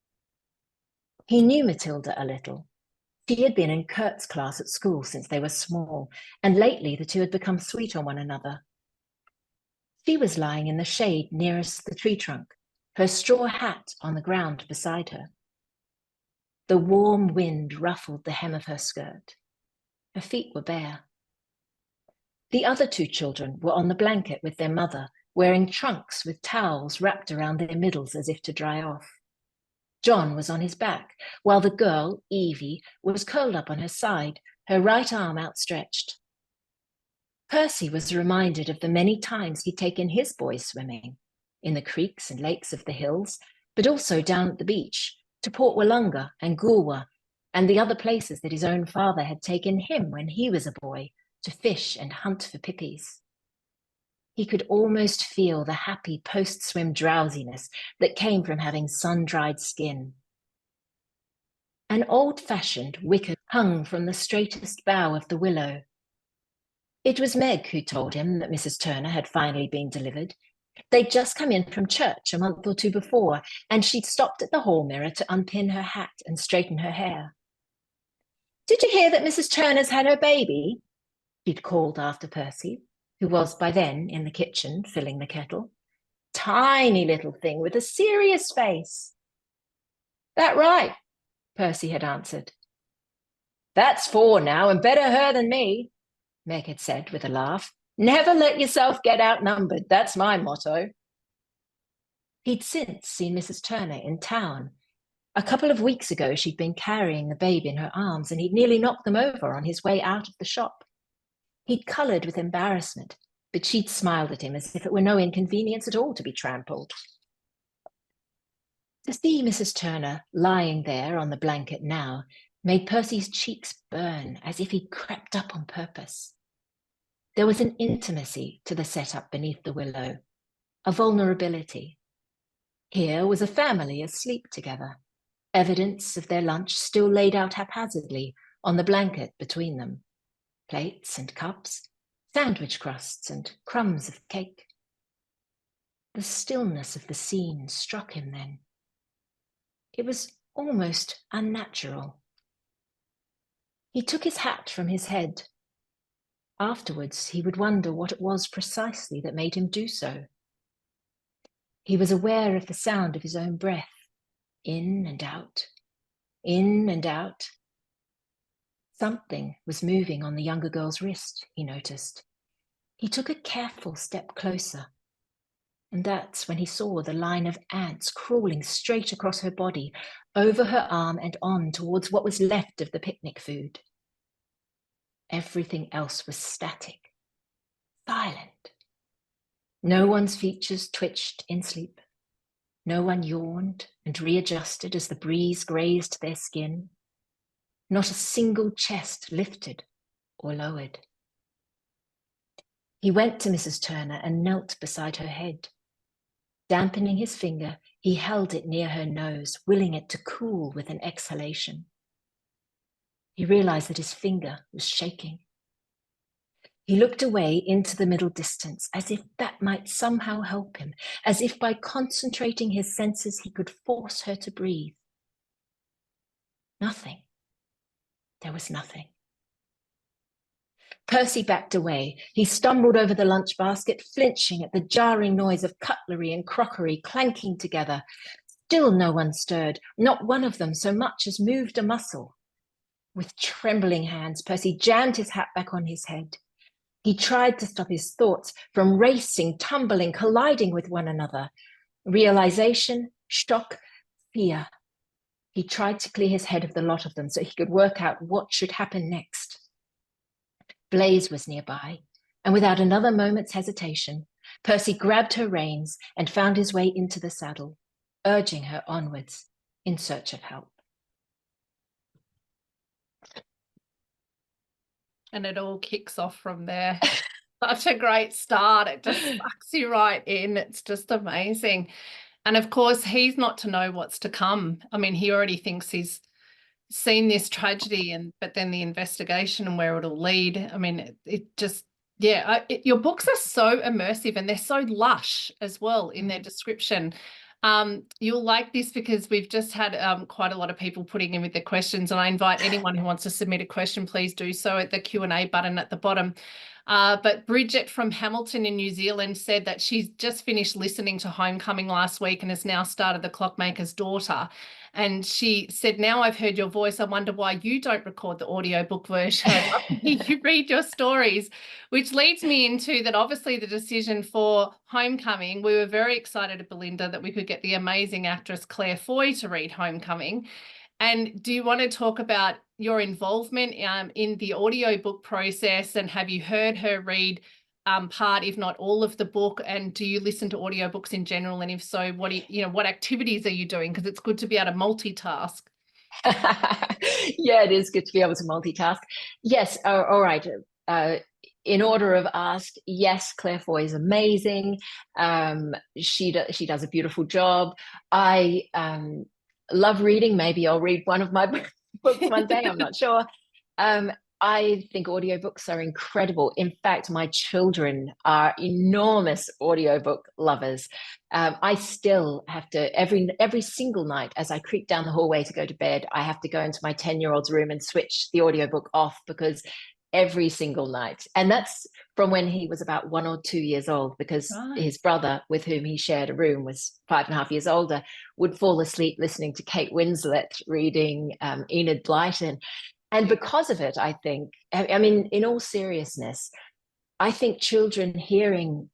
He knew Matilda a little. She had been in Kurt's class at school since they were small, and lately the two had become sweet on one another. She was lying in the shade nearest the tree trunk, her straw hat on the ground beside her. The warm wind ruffled the hem of her skirt. Her feet were bare. The other two children were on the blanket with their mother, wearing trunks with towels wrapped around their middles as if to dry off. John was on his back, while the girl, Evie, was curled up on her side, her right arm outstretched. Percy was reminded of the many times he'd taken his boys swimming, in the creeks and lakes of the hills, but also down at the beach, to Port Wollonga and Goolwa, and the other places that his own father had taken him when he was a boy, to fish and hunt for pippies. He could almost feel the happy post-swim drowsiness that came from having sun-dried skin. An old-fashioned wicker hung from the straightest bough of the willow. It was Meg who told him that Mrs. Turner had finally been delivered. They'd just come in from church a month or two before, and she'd stopped at the hall mirror to unpin her hat and straighten her hair. "Did you hear that Mrs. Turner's had her baby?" she'd called after Percy, who was by then in the kitchen filling the kettle. "Tiny little thing with a serious face." "That right," Percy had answered. "That's 4 now, and better her than me," Meg had said with a laugh. "Never let yourself get outnumbered, that's my motto." He'd since seen Mrs. Turner in town. A couple of weeks ago, she'd been carrying the babe in her arms, and he'd nearly knocked them over on his way out of the shop. He'd coloured with embarrassment, but she'd smiled at him as if it were no inconvenience at all to be trampled. To see Mrs. Turner lying there on the blanket now made Percy's cheeks burn as if he'd crept up on purpose. There was an intimacy to the setup beneath the willow, a vulnerability. Here was a family asleep together, evidence of their lunch still laid out haphazardly on the blanket between them, plates and cups, sandwich crusts and crumbs of cake. The stillness of the scene struck him then. It was almost unnatural. He took his hat from his head. Afterwards, he would wonder what it was precisely that made him do so. He was aware of the sound of his own breath, in and out, in and out. Something was moving on the younger girl's wrist, he noticed. He took a careful step closer, and that's when he saw the line of ants crawling straight across her body, over her arm and on towards what was left of the picnic food. Everything else was static, silent. No one's features twitched in sleep. No one yawned and readjusted as the breeze grazed their skin. Not a single chest lifted or lowered. He went to Mrs. Turner and knelt beside her head. Dampening his finger, he held it near her nose, willing it to cool with an exhalation. He realized that his finger was shaking. He looked away into the middle distance, as if that might somehow help him, as if by concentrating his senses he could force her to breathe. Nothing. There was nothing. Percy backed away. He stumbled over the lunch basket, flinching at the jarring noise of cutlery and crockery clanking together. Still no one stirred, not one of them so much as moved a muscle. With trembling hands, Percy jammed his hat back on his head. He tried to stop his thoughts from racing, tumbling, colliding with one another. Realization, shock, fear. He tried to clear his head of the lot of them so he could work out what should happen next. Blaze was nearby, and without another moment's hesitation, Percy grabbed her reins and found his way into the saddle, urging her onwards in search of help. And it all kicks off from there. Such a great start. It just sucks you right in. It's just amazing. And of course, he's not to know what's to come. I mean, he already thinks he's seen this tragedy, but then the investigation and where it'll lead. I mean, it just, yeah, your books are so immersive and they're so lush as well in their description. You'll like this because we've just had quite a lot of people putting in with their questions, and I invite anyone who wants to submit a question, please do so at the Q&A button at the bottom. But Bridget from Hamilton in New Zealand said that she's just finished listening to Homecoming last week and has now started The Clockmaker's Daughter. And she said, now I've heard your voice, I wonder why you don't record the audiobook version. I'd love to hear you read your stories, which leads me into that obviously the decision for Homecoming, we were very excited at Belinda that we could get the amazing actress Claire Foy to read Homecoming. And do you want to talk about your involvement in the audiobook process, and have you heard her read part, if not all, of the book? And do you listen to audiobooks in general? And if so, what activities are you doing? Because it's good to be able to multitask. Yeah, it is good to be able to multitask. Yes. All right. In order of ask, yes, Claire Foy is amazing. She does a beautiful job. I love reading. Maybe I'll read one of my books one day. I'm not sure. I think audiobooks are incredible. In fact, my children are enormous audiobook lovers. I still have to, every single night as I creep down the hallway to go to bed, I have to go into my 10-year-old's room and switch the audiobook off, because every single night, and that's from when he was about 1 or 2 years old, because his brother, with whom he shared a room, was 5.5 years older, would fall asleep listening to Kate Winslet reading Enid Blyton. And because of it, I think, I mean, in all seriousness, I think children hearing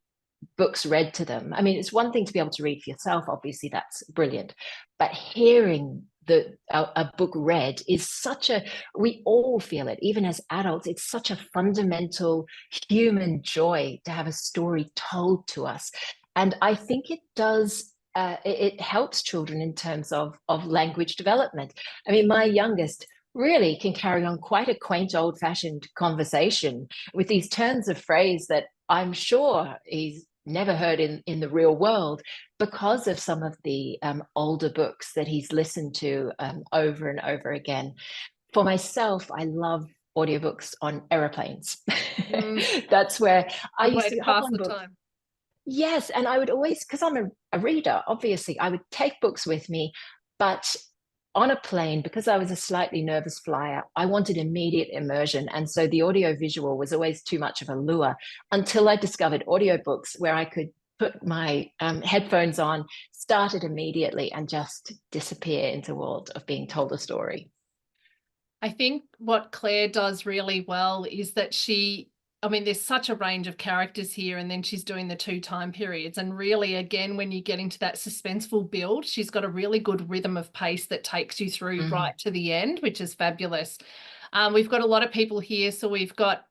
books read to them, I mean, it's one thing to be able to read for yourself, obviously that's brilliant, but hearing a book read is such a, we all feel it, even as adults, it's such a fundamental human joy to have a story told to us. And I think it does, it helps children in terms of language development. I mean, my youngest really can carry on quite a quaint old-fashioned conversation with these turns of phrase that I'm sure he's never heard in the real world, because of some of the older books that he's listened to over and over again. For myself, I love audiobooks on aeroplanes. That's where I used to pass the time. Yes, and I would always, because I'm a reader, obviously, I would take books with me, but on a plane, because I was a slightly nervous flyer, I wanted immediate immersion. And so the audio visual was always too much of a lure, until I discovered audiobooks where I could put my headphones on, start it immediately, and just disappear into the world of being told a story. I think what Claire does really well is that I mean, there's such a range of characters here, and then she's doing the 2 time periods. And really, again, when you get into that suspenseful build, she's got a really good rhythm of pace that takes you through right to the end, which is fabulous. We've got a lot of people here. So we've got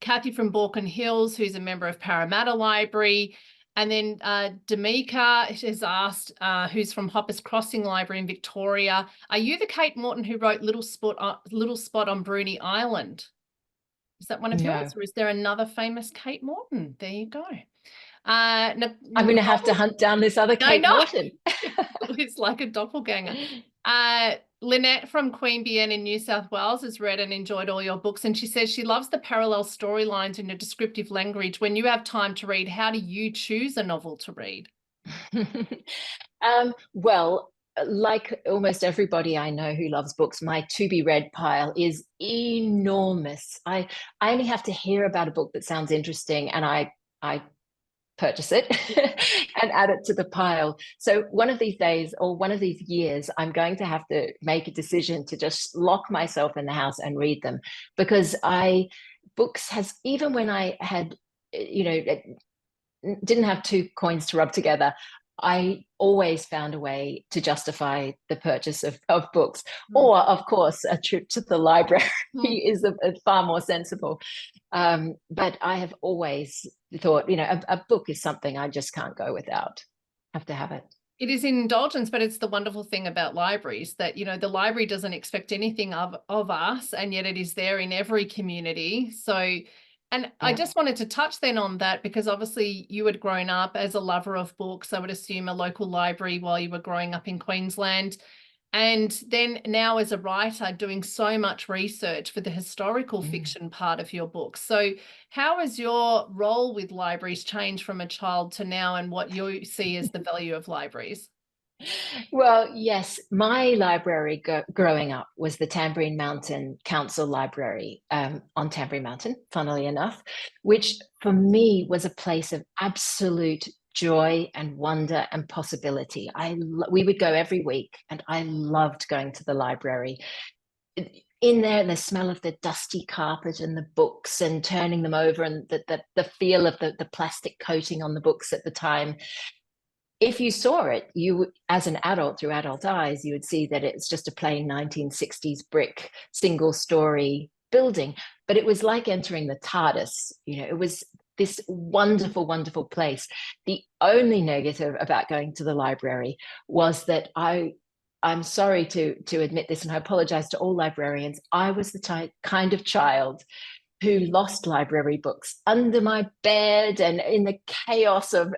Kathy from Borken Hills, who's a member of Parramatta Library. And then Damika has asked, who's from Hoppers Crossing Library in Victoria, are you the Kate Morton who wrote Little Spot on Bruny Island? Is that one of yours, or is there another famous Kate Morton? There you go. I'm going to have to hunt down this other Kate Morton. It's like a doppelganger. Lynette from Queanbeyan in New South Wales has read and enjoyed all your books, and she says she loves the parallel storylines in a descriptive language. When you have time to read, how do you choose a novel to read? Well, like almost everybody I know who loves books, my to be read pile is enormous. I only have to hear about a book that sounds interesting, and I purchase it and add it to the pile. So one of these days, or one of these years, I'm going to have to make a decision to just lock myself in the house and read them, because books has, even when I had, didn't have 2 coins to rub together, I always found a way to justify the purchase of books. Or, of course, a trip to the library is a far more sensible. But I have always thought, a book is something I just can't go without. I have to have it. It is indulgence, but it's the wonderful thing about libraries that, you know, the library doesn't expect anything of us, and yet it is there in every community. So, and I Yeah. just wanted to touch then on that, because obviously you had grown up as a lover of books. I would assume a local library while you were growing up in Queensland. And then now as a writer, doing so much research for the historical Mm. fiction part of your book. So how has your role with libraries changed from a child to now, and what you see as the value of libraries? Well, yes, my library growing up was the Tamborine Mountain Council Library on Tamborine Mountain, funnily enough, which for me was a place of absolute joy and wonder and possibility. We would go every week, and I loved going to the library. In there, the smell of the dusty carpet and the books and turning them over, and the feel of the plastic coating on the books at the time. If you saw it, you, as an adult, through adult eyes, you would see that it's just a plain 1960s brick single story building. But it was like entering the TARDIS. It was this wonderful, wonderful place. The only negative about going to the library was that I'm sorry to admit this, and I apologize to all librarians. I was the kind of child who lost library books under my bed, and in the chaos of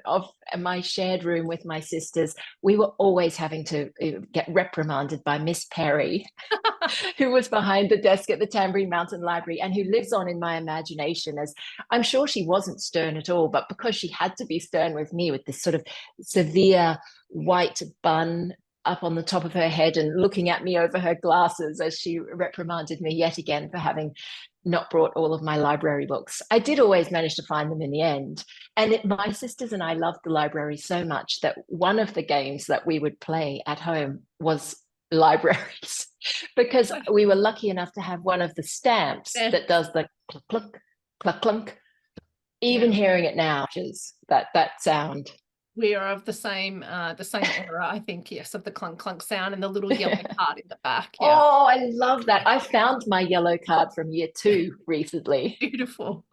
my shared room with my sisters. We were always having to get reprimanded by Miss Perry, who was behind the desk at the Tamborine Mountain Library, and who lives on in my imagination as, I'm sure she wasn't stern at all, but because she had to be stern with me, with this sort of severe white bun up on the top of her head and looking at me over her glasses as she reprimanded me yet again for having not brought all of my library books. I did always manage to find them in the end. And my sisters and I loved the library so much that one of the games that we would play at home was libraries, because we were lucky enough to have one of the stamps that does the cluck, cluck, cluck, clunk. Even hearing it now, is that sound. We are of the same era, I think, yes, of the clunk clunk sound and the little yellow card in the back. Yeah. Oh, I love that. I found my yellow card from year 2 recently. Beautiful.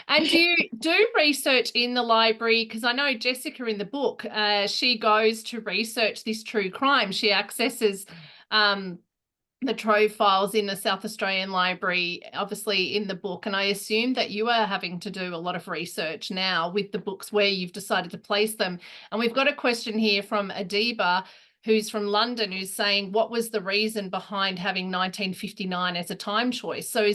And do you do research in the library? Because I know Jessica in the book, she goes to research this true crime. She accesses the Trove files in the South Australian Library, obviously in the book. And I assume that you are having to do a lot of research now with the books where you've decided to place them. And we've got a question here from Adiba, who's from London, who's saying, what was the reason behind having 1959 as a time choice? So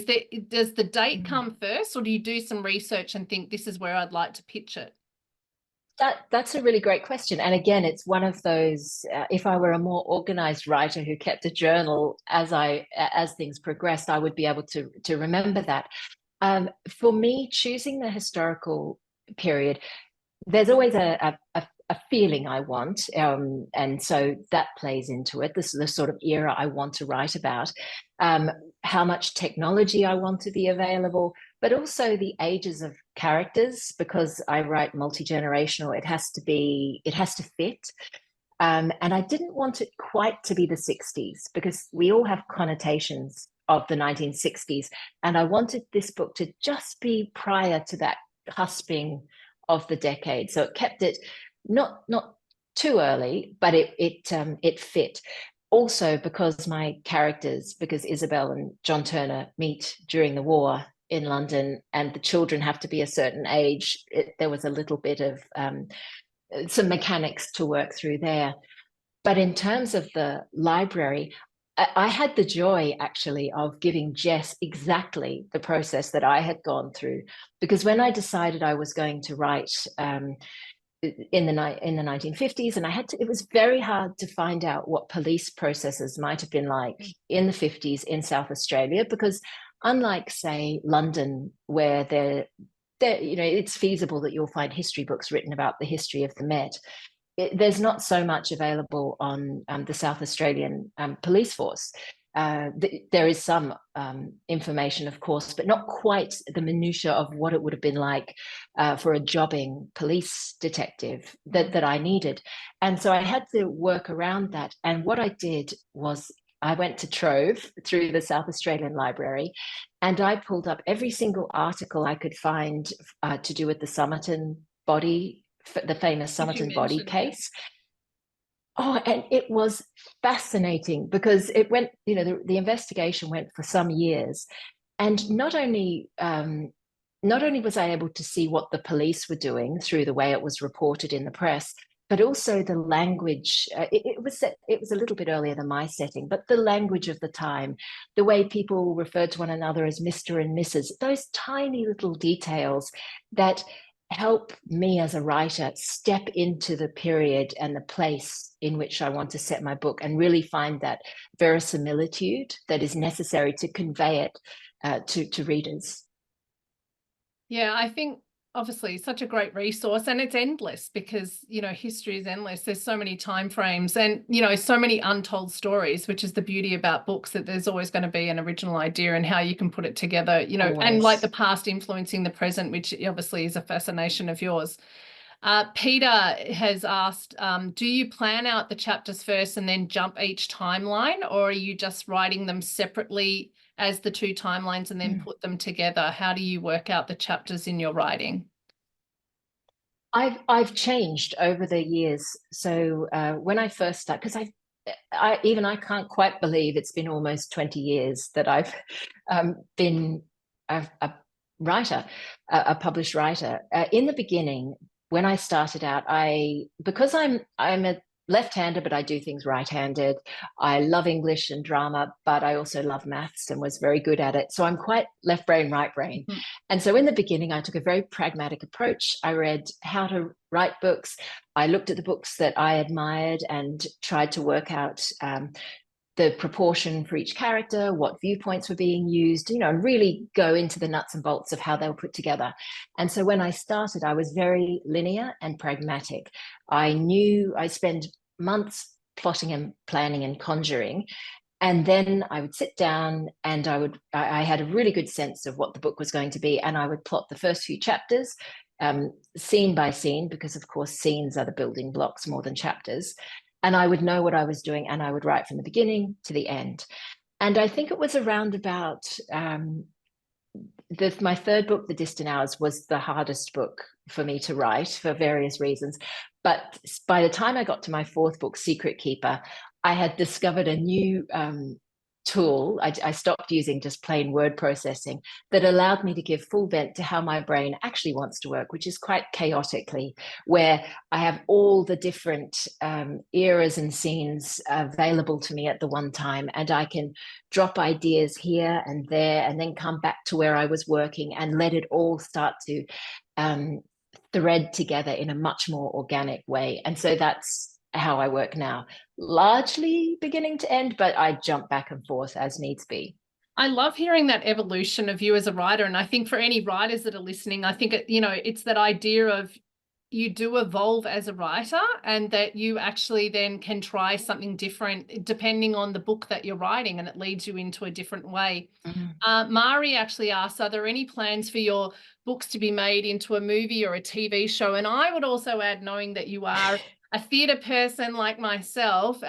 does the date come first, or do you do some research and think this is where I'd like to pitch it? That's a really great question. And again, it's one of those, if I were a more organized writer who kept a journal as things progressed, I would be able to remember that. For me, choosing the historical period, there's always a feeling I want. And so that plays into it. This is the sort of era I want to write about. How much technology I want to be available, but also the ages of characters, because I write multi-generational. It has to fit. And I didn't want it quite to be the 60s, because we all have connotations of the 1960s. And I wanted this book to just be prior to that cusping of the decade. So it kept it not too early, but it fit. Also, because because Isabel and John Turner meet during the war in London, and the children have to be a certain age, there was a little bit of some mechanics to work through there. But in terms of the library, I had the joy actually of giving Jess exactly the process that I had gone through, because when I decided I was going to write in the 1950s, and it was very hard to find out what police processes might have been like in the 50s in South Australia, because unlike, say, London, where it's feasible that you'll find history books written about the history of the Met, there's not so much available on the South Australian police force. There is some information, of course, but not quite the minutiae of what it would have been like for a jobbing police detective that I needed. And so I had to work around that. And what I did was I went to Trove through the South Australian Library, and I pulled up every single article I could find to do with the Somerton body, the famous Somerton body case. Oh, and it was fascinating because it went, the investigation went for some years. And not only was I able to see what the police were doing through the way it was reported in the press, but also the language. It was a little bit earlier than my setting, but the language of the time, the way people referred to one another as Mr. and Mrs., those tiny little details that help me as a writer step into the period and the place in which I want to set my book and really find that verisimilitude that is necessary to convey it to readers. Yeah, I think obviously such a great resource, and it's endless because, history is endless. There's so many time frames and, so many untold stories, which is the beauty about books, that there's always going to be an original idea and how you can put it together, and like the past influencing the present, which obviously is a fascination of yours. Peter has asked, do you plan out the chapters first and then jump each timeline, or are you just writing them separately as the two timelines and then put them together? How do you work out the chapters in your writing? I've changed over the years. So when I first started, because I can't quite believe it's been almost 20 years that I've been a writer, a published writer. In the beginning, when I started out, because I'm a left-hander, but I do things right-handed. I love English and drama, but I also love maths and was very good at it. So I'm quite left brain, right brain. Mm-hmm. And so in the beginning, I took a very pragmatic approach. I read how to write books. I looked at the books that I admired and tried to work out the proportion for each character, what viewpoints were being used, and really go into the nuts and bolts of how they were put together. And so when I started, I was very linear and pragmatic. I knew I spent months plotting and planning and conjuring. And then I would sit down and I had a really good sense of what the book was going to be. And I would plot the first few chapters, scene by scene, because of course, scenes are the building blocks more than chapters. And I would know what I was doing, and I would write from the beginning to the end. And I think it was around about my third book, The Distant Hours, was the hardest book for me to write for various reasons. But by the time I got to my fourth book, Secret Keeper, I had discovered a new tool. I stopped using just plain word processing that allowed me to give full vent to how my brain actually wants to work, which is quite chaotically, where I have all the different eras and scenes available to me at the one time, and I can drop ideas here and there and then come back to where I was working and let it all start to thread together in a much more organic way. And so that's how I work now, largely beginning to end, but I jump back and forth as needs be. I love hearing that evolution of you as a writer. And I think for any writers that are listening, I think, it's that idea of you do evolve as a writer, and that you actually then can try something different depending on the book that you're writing, and it leads you into a different way. Mm-hmm. Mari actually asked, are there any plans for your books to be made into a movie or a TV show? And I would also add, knowing that you are a theatre person like myself,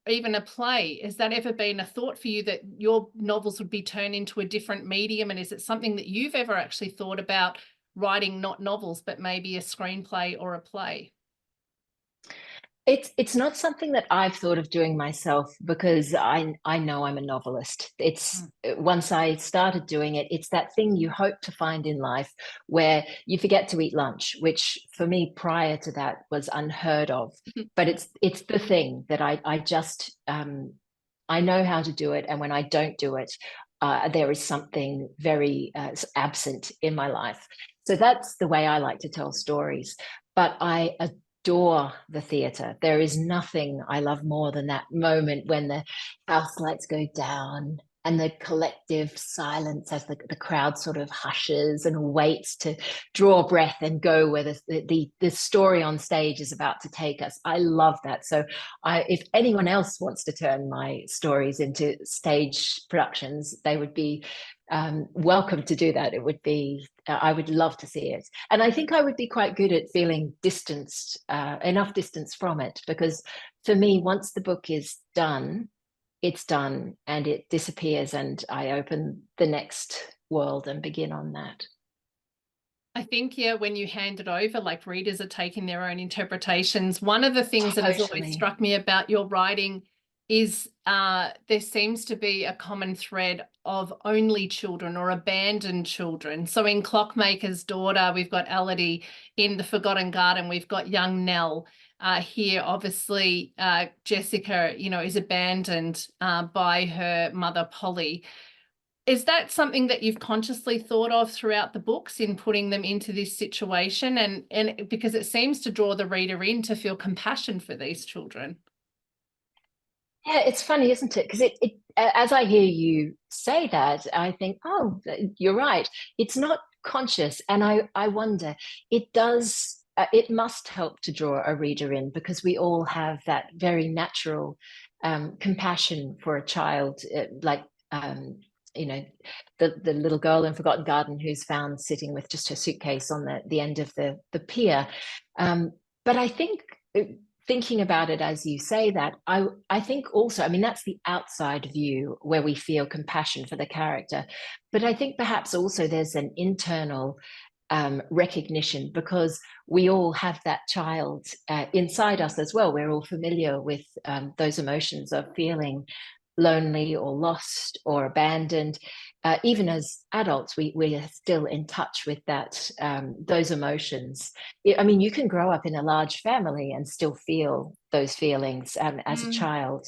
even a play, has that ever been a thought for you, that your novels would be turned into a different medium? And is it something that you've ever actually thought about writing, not novels, but maybe a screenplay or a play? It's not something that I've thought of doing myself, because I know I'm a novelist. It's once I started doing it, it's that thing you hope to find in life where you forget to eat lunch, which for me prior to that was unheard of. But it's the thing that I just I know how to do it, and when I don't do it, there is something very absent in my life. So that's the way I like to tell stories. But I adore the theatre. There is nothing I love more than that moment when the house lights go down and the collective silence as the crowd sort of hushes and waits to draw breath and go where the story on stage is about to take us. I love that. So if anyone else wants to turn my stories into stage productions, they would be welcome to do that. It would be, I would love to see it. And I think I would be quite good at feeling distanced, enough distance from it, because for me, once the book is done, it's done and it disappears, and I open the next world and begin on that. I think, yeah, when you hand it over, like readers are taking their own interpretations. One of the things that has always Totally. struck me about your writing is there seems to be a common thread of only children or abandoned children. So in Clockmaker's Daughter, we've got Elodie. In The Forgotten Garden, we've got young Nell. Here, obviously, Jessica, is abandoned by her mother, Polly. Is that something that you've consciously thought of throughout the books in putting them into this situation? And because it seems to draw the reader in to feel compassion for these children. Yeah, it's funny, isn't it? Because as I hear you say that, I think, oh, you're right. It's not conscious, and I wonder, it does. It must help to draw a reader in because we all have that very natural compassion for a child, like you know, the little girl in Forgotten Garden who's found sitting with just her suitcase on the end of the pier. But I think thinking about it as you say that, I think also, I mean, that's the outside view where we feel compassion for the character. But I think perhaps also there's an internal recognition because we all have that child inside us as well. We're all familiar with those emotions of feeling lonely or lost or abandoned. Even as adults, we are still in touch with those emotions. I mean, you can grow up in a large family and still feel those feelings as a child,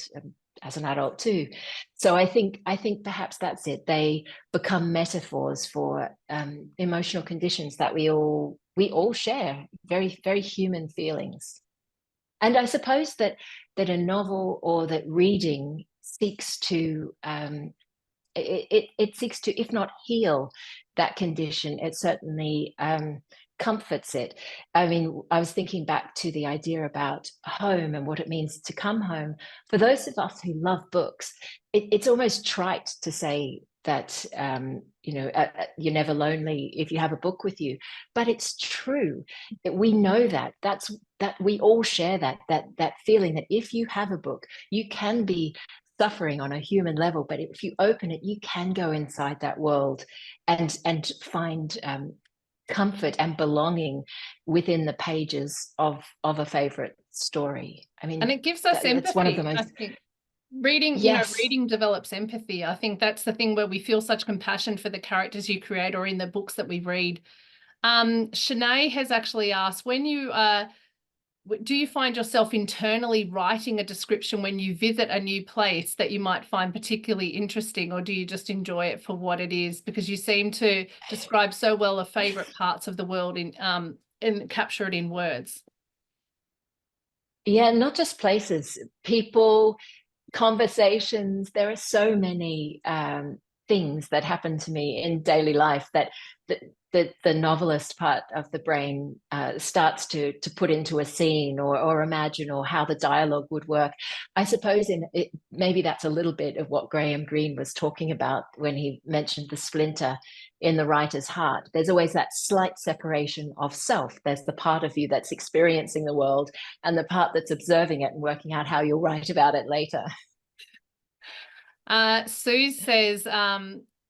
as an adult too. So I think perhaps that's it. They become metaphors for emotional conditions that we all share, very, very human feelings. And I suppose that a novel or that reading seeks to it seeks to, if not heal that condition, it certainly comforts it. I mean, I was thinking back to the idea about home and what it means to come home. For those of us who love books, it's almost trite to say that you're never lonely if you have a book with you, but it's true. We know that we all share that feeling that if you have a book, you can be suffering on a human level, but if you open it, you can go inside that world and find comfort and belonging within the pages of a favorite story. I mean, And it gives us that's one of the empathy, I most. think. Reading, Yes. reading develops empathy. I think that's the thing where we feel such compassion for the characters you create or in the books that we read. Shanae has actually asked, do you find yourself internally writing a description when you visit a new place that you might find particularly interesting, or do you just enjoy it for what it is? Because you seem to describe so well the favorite parts of the world and capture it in words. Yeah, not just places, people, conversations. There are so many things that happen to me in daily life that the novelist part of the brain starts to put into a scene or imagine or how the dialogue would work. I suppose maybe that's a little bit of what Graham Greene was talking about when he mentioned the splinter in the writer's heart. There's always that slight separation of self. There's the part of you that's experiencing the world and the part that's observing it and working out how you'll write about it later. Sue says,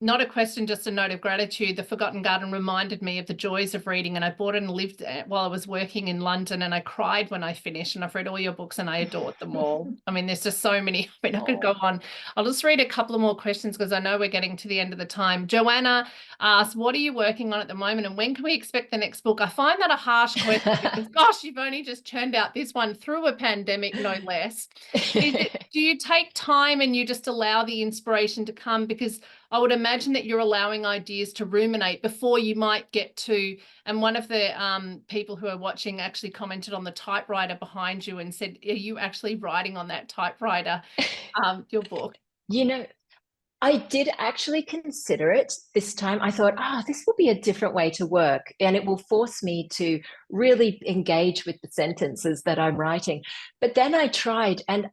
not a question, just a note of gratitude. The Forgotten Garden reminded me of the joys of reading, and I bought it and lived while I was working in London, and I cried when I finished, and I've read all your books and I adored them all. I mean, there's just so many. I mean, I could go on. I'll just read a couple of more questions because I know we're getting to the end of the time. Joanna asks, what are you working on at the moment, and when can we expect the next book? I find that a harsh question because, gosh, you've only just churned out this one through a pandemic, no less. Do you take time and you just allow the inspiration to come? Because I would imagine that you're allowing ideas to ruminate before you might get to, and one of the people who are watching actually commented on the typewriter behind you and said, are you actually writing on that typewriter, your book? You know, I did actually consider it this time. I thought, this will be a different way to work, and it will force me to really engage with the sentences that I'm writing. But then I tried, and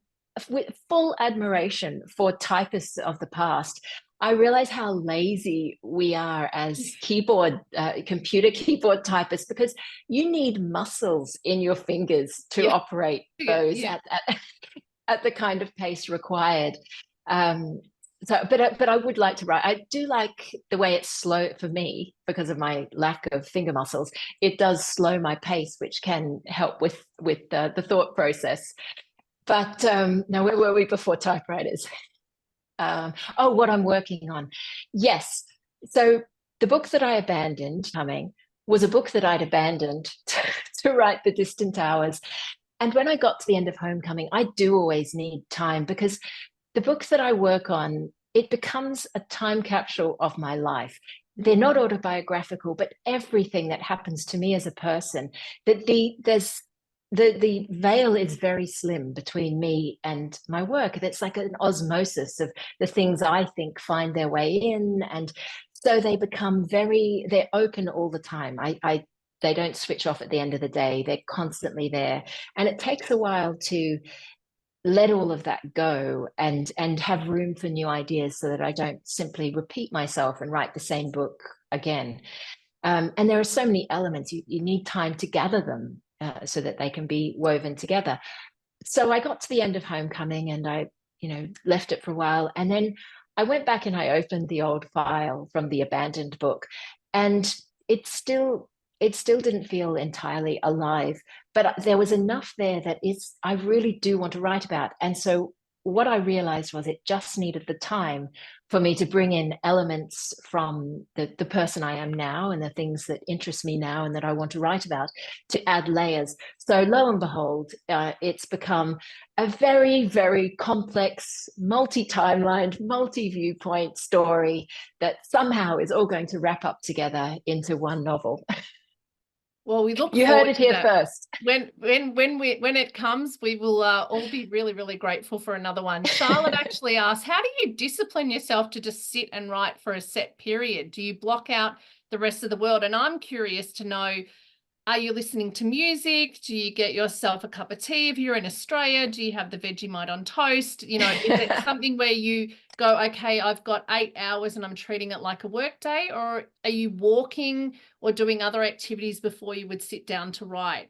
with full admiration for typists of the past, I realized how lazy we are as computer keyboard typists, because you need muscles in your fingers to operate those at the kind of pace required. but I would like to write. I do like the way it's slow for me because of my lack of finger muscles. It does slow my pace, which can help with the thought process. But now, where were we before typewriters? Oh, what I'm working on. Yes. So the book that I abandoned coming was a book that I'd abandoned to write The Distant Hours. And when I got to the end of Homecoming, I do always need time because the books that I work on, it becomes a time capsule of my life. They're not autobiographical, but everything that happens to me as a person, that the veil is very slim between me and my work. It's like an osmosis of the things I think find their way in. And so they become they're open all the time. They don't switch off at the end of the day. They're constantly there. And it takes a while to let all of that go and have room for new ideas so that I don't simply repeat myself and write the same book again. And there are so many elements. You need time to gather them so that they can be woven together. So I got to the end of Homecoming and I, left it for a while. And then I went back and I opened the old file from the abandoned book, and it still didn't feel entirely alive, but there was enough there that I really do want to write about. And so what I realized was it just needed the time for me to bring in elements from the person I am now and the things that interest me now and that I want to write about, to add layers. So lo and behold, it's become a very, very complex, multi-timelined, multi-viewpoint story that somehow is all going to wrap up together into one novel. Well, we look You forward heard it to here that. first. When it comes, we will all be really, really grateful for another one. Charlotte actually asked, how do you discipline yourself to just sit and write for a set period? Do you block out the rest of the world? And I'm curious to know, are you listening to music? Do you get yourself a cup of tea if you're in Australia? Do you have the Vegemite on toast? Is it something where you go, okay, I've got 8 hours and I'm treating it like a work day? Or are you walking or doing other activities before you would sit down to write?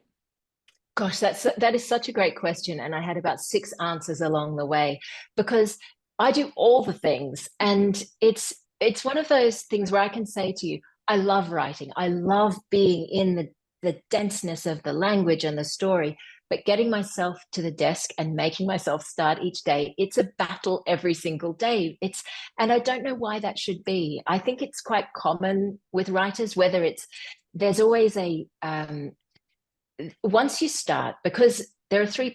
Gosh, that is such a great question. And I had about 6 answers along the way because I do all the things. And it's one of those things where I can say to you, I love writing. I love being in the denseness of the language and the story, but getting myself to the desk and making myself start each day, it's a battle every single day. And I don't know why that should be. I think it's quite common with writers, there's always once you start, because there are three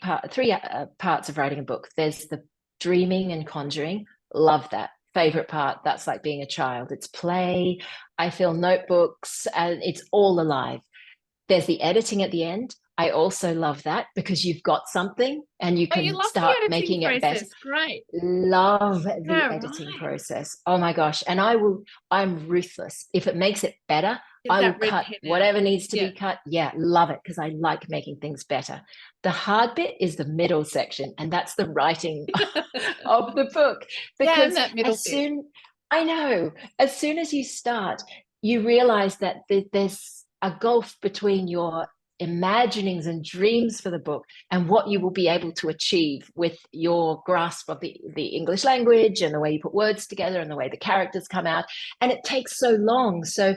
parts of writing a book. There's the dreaming and conjuring. Love that. Favorite part. That's like being a child. It's play. I fill notebooks and it's all alive. There's the editing at the end. I also love that because you've got something and you You can love the start editing making it better. process. Great. Love the Yeah, editing right. process. Oh my gosh. And I'm ruthless. If it makes it better, Get I will that red cut pen out. whatever needs to Yeah. be cut. Yeah, love it because I like making things better. The hard bit is the middle section, and that's the writing of the book. Damn Because that middle bit. I know, as soon as you start, you realize that there's a gulf between your imaginings and dreams for the book and what you will be able to achieve with your grasp of the English language and the way you put words together and the way the characters come out. And it takes so long. So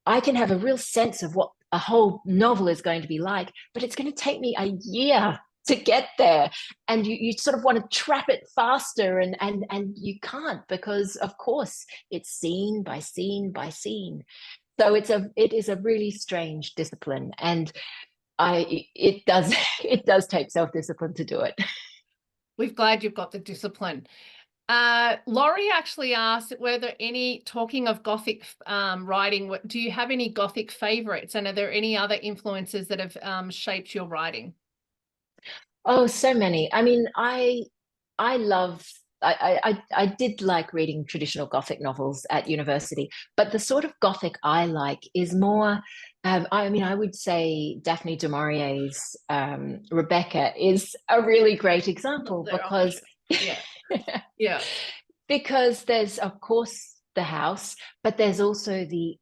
I can have a real sense of what a whole novel is going to be like, but it's going to take me a year to get there. And you sort of want to trap it faster and you can't, because of course it's scene by scene by scene. So it is a really strange discipline, and it does take self-discipline to do it. We're glad you've got the discipline. Laurie actually asked, were there any, talking of Gothic writing, do you have any Gothic favorites, and are there any other influences that have shaped your writing? Oh, so many. I mean, I love I did like reading traditional Gothic novels at university, but the sort of Gothic I like is more, I mean, I would say Daphne du Maurier's Rebecca is a really great example because yeah, yeah, because there's of course the house, but there's also the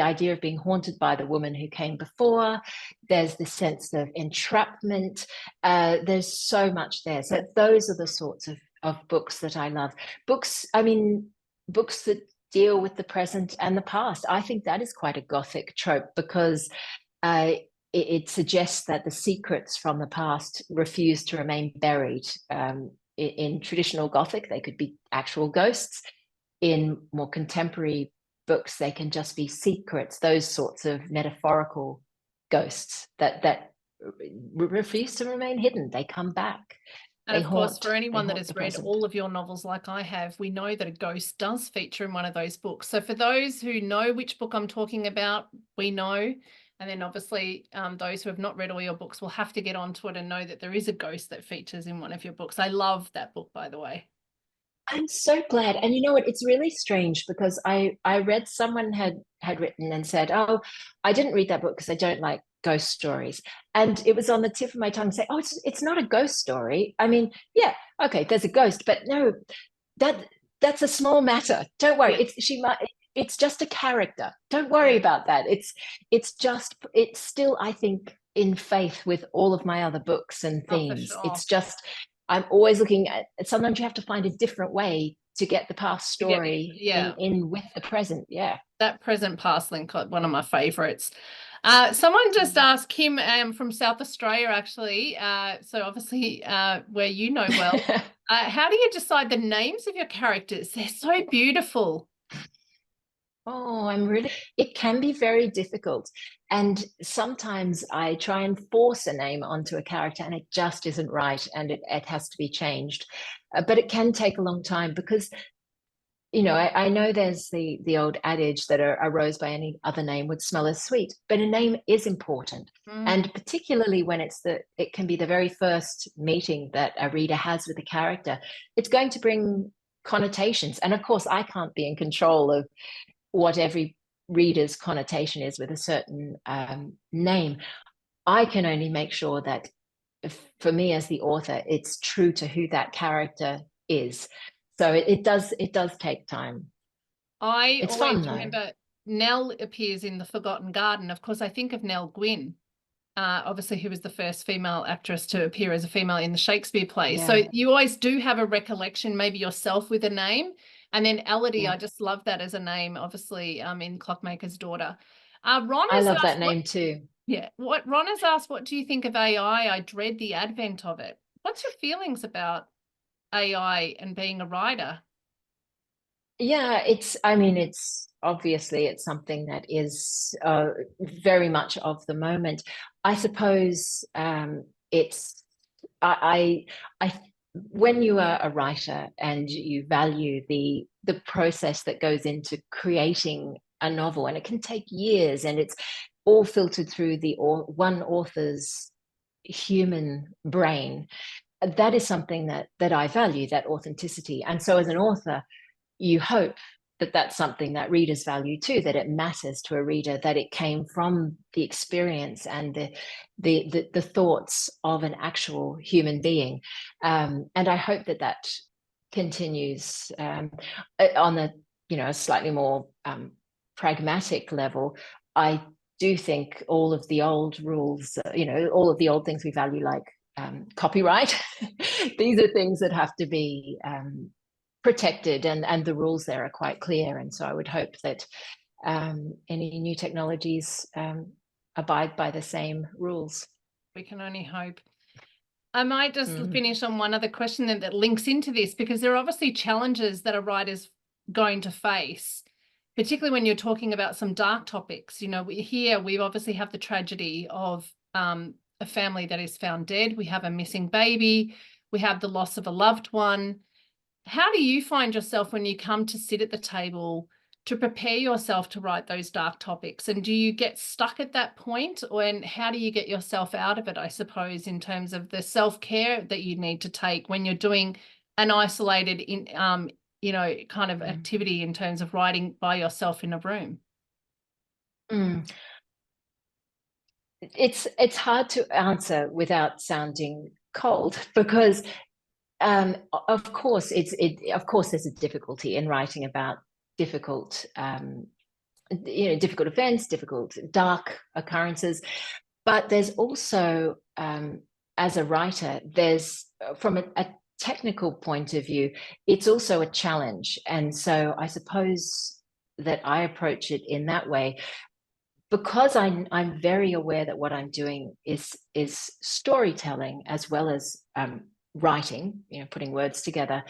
idea of being haunted by the woman who came before. There's the sense of entrapment. There's so much there. So those are the sorts of books that I love. Books, I mean, books that deal with the present and the past. I think that is quite a Gothic trope, because it suggests that the secrets from the past refuse to remain buried. In traditional Gothic, they could be actual ghosts. In more contemporary books, they can just be secrets, those sorts of metaphorical ghosts that refuse to remain hidden. They come back. And They of course, haunt. for anyone that Haunt has the read present. all of your novels like I have, we know that a ghost does feature in one of those books. So for those who know which book I'm talking about, we know. And then obviously those who have not read all your books will have to get onto it and know that there is a ghost that features in one of your books. I love that book, by the way. I'm so glad. And you know what? It's really strange, because I read, someone had written and said, "Oh, I didn't read that book because I don't like ghost stories." And it was on the tip of my tongue to say, "Oh, it's not a ghost story. I mean, yeah, okay, there's a ghost, but no, that's a small matter. Don't worry. Yeah. It's just a character. Don't worry about that. It's still, I think, in faith with all of my other books and Oh, for themes. sure. It's just, I'm always looking at, sometimes you have to find a different way to get the past To get story yeah. in with the present. Yeah. That present past link, one of my favorites. Someone just asked, Kim from South Australia, actually. So obviously where you know well, how do you decide the names of your characters? They're so beautiful. Oh, it can be very difficult. And sometimes I try and force a name onto a character and it just isn't right, and it has to be changed. But it can take a long time, because, you know, I know there's the old adage that a rose by any other name would smell as sweet, but a name is important. And particularly when it can be the very first meeting that a reader has with a character, it's going to bring connotations. And of course, I can't be in control of what every reader's connotation is with a certain name. I can only make sure that, for me as the author, it's true to who that character is. So it does take time. I It's always fun though. remember Nell appears in The Forgotten Garden. Of course, I think of Nell Gwynn, obviously, who was the first female actress to appear as a female in the Shakespeare play. So Yeah. you always do have a recollection, maybe yourself with a name. And then Elodie, Yeah. I just love that as a name, obviously, in Clockmaker's Daughter. Ron I has love asked, that name too. what Ron has asked, what do you think of AI? I dread the advent of it. What's your feelings about AI and being a writer? Yeah, I mean, it's obviously, it's something that is very much of the moment. I suppose it's, I, when you are a writer and you value the process that goes into creating a novel, and it can take years, and it's all filtered through one author's human brain, that is something that I value, that authenticity. And so as an author, you hope that that's something that readers value too, that it matters to a reader, that it came from the experience and the thoughts of an actual human being. And I hope that that continues. On a, a slightly more pragmatic level, I do think all of the old rules, all of the old things we value, like copyright, these are things that have to be protected, and the rules there are quite clear. And so I would hope that any new technologies abide by the same rules. We can only hope. I might just Mm. finish on one other question then that links into this, because there are obviously challenges that a writer's going to face, particularly when you're talking about some dark topics. We obviously have the tragedy of a family that is found dead. We have a missing baby. We have the loss of a loved one. How do you find yourself when you come to sit at the table to prepare yourself to write those dark topics? And do you get stuck at that point? And how do you get yourself out of it, I suppose, in terms of the self-care that you need to take when you're doing an isolated kind of activity in terms of writing by yourself in a room? It's hard to answer without sounding cold, because of course there's a difficulty in writing about difficult difficult events, difficult dark occurrences. But there's also, as a writer, there's, from a technical point of view, it's also a challenge. And so I suppose that I approach it in that way, because I'm very aware that what I'm doing is storytelling as well as writing, putting words together.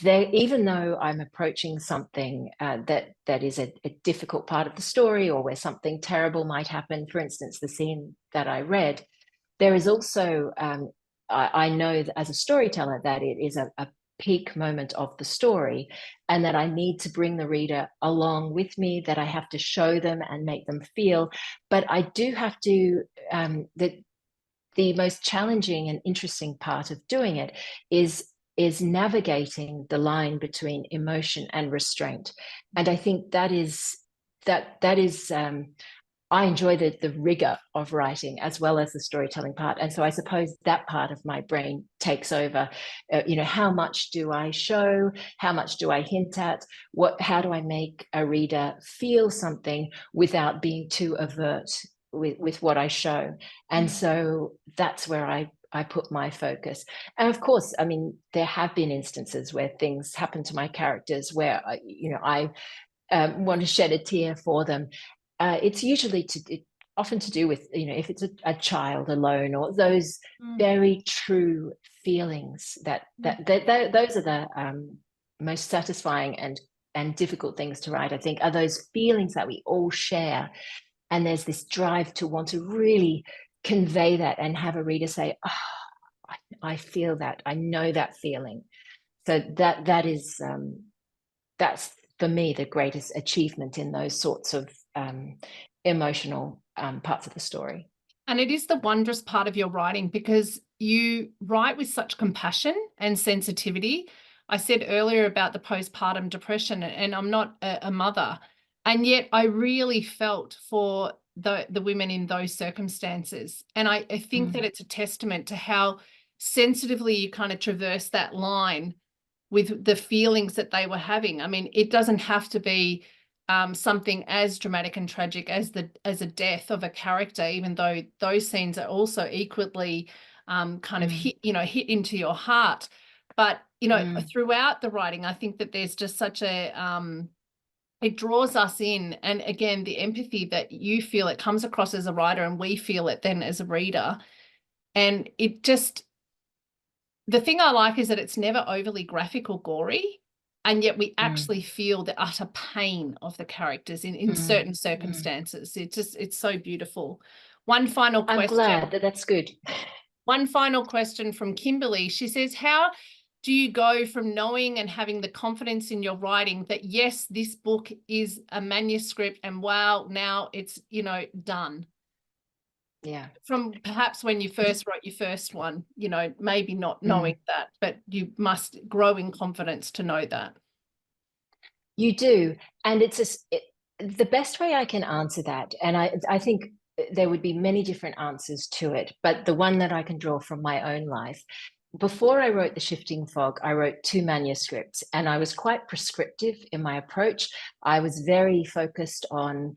Even though I'm approaching something that is a difficult part of the story, or where something terrible might happen, for instance, the scene that I read, there is also, I know that as a storyteller that it is a peak moment of the story, and that I need to bring the reader along with me, that I have to show them and make them feel. But I do have to, the most challenging and interesting part of doing it is navigating the line between emotion and restraint. And I think that is I enjoy the rigor of writing as well as the storytelling part. And so I suppose that part of my brain takes over. How much do I show? How much do I hint at? How do I make a reader feel something without being too overt with what I show? And so that's where I put my focus. And of course, I mean, there have been instances where things happen to my characters where, I want to shed a tear for them. It's usually often to do with, if it's a child alone, or those very true feelings that those are the most satisfying and difficult things to write, I think, are those feelings that we all share. And there's this drive to want to really convey that and have a reader say, oh, I feel that, I know that feeling. So that's for me the greatest achievement in those sorts of emotional parts of the story. And it is the wondrous part of your writing, because you write with such compassion and sensitivity. I said earlier about the postpartum depression, and I'm not a mother, and yet I really felt for the women in those circumstances. And I think that it's a testament to how sensitively you kind of traverse that line with the feelings that they were having. I mean, it doesn't have to be something as dramatic and tragic as a death of a character, even though those scenes are also equally kind of hit into your heart. But throughout the writing, I think that there's just such a it draws us in, and again, the empathy that you feel, it comes across as a writer, and we feel it then as a reader. And it just, the thing I like is that it's never overly graphic or gory, and yet we actually feel the utter pain of the characters in certain circumstances. It's so beautiful. One final question. I'm glad that's good. One final question from Kimberly. She says, how do you go from knowing and having the confidence in your writing that, yes, this book is a manuscript and wow, now it's, done? Yeah. From perhaps when you first wrote your first one, maybe not knowing that, but you must grow in confidence to know that. You do. And the best way I can answer that, and I think there would be many different answers to it, but the one that I can draw from my own life, before I wrote The Shifting Fog, I wrote 2 manuscripts, and I was quite prescriptive in my approach. I was very focused on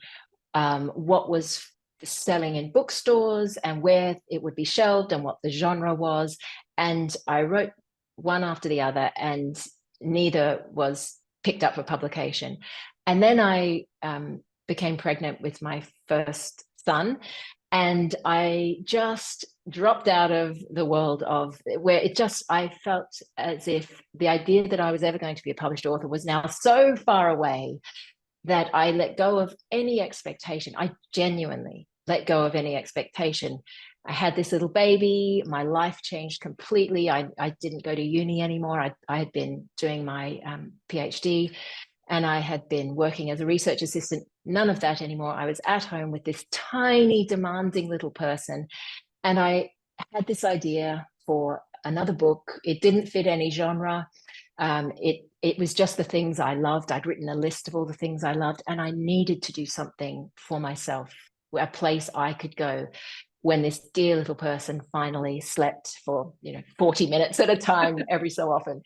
what was selling in bookstores and where it would be shelved and what the genre was. And I wrote one after the other, and neither was picked up for publication. And then I became pregnant with my first son, and I just dropped out of the world of where I felt as if the idea that I was ever going to be a published author was now so far away that I let go of any expectation. I genuinely let go of any expectation. I had this little baby. My life changed completely. I didn't go to uni anymore. I had been doing my PhD, and I had been working as a research assistant. None of that anymore. I was at home with this tiny, demanding little person. And I had this idea for another book. It didn't fit any genre. It was just the things I loved. I'd written a list of all the things I loved, and I needed to do something for myself, a place I could go when this dear little person finally slept for 40 minutes at a time every so often.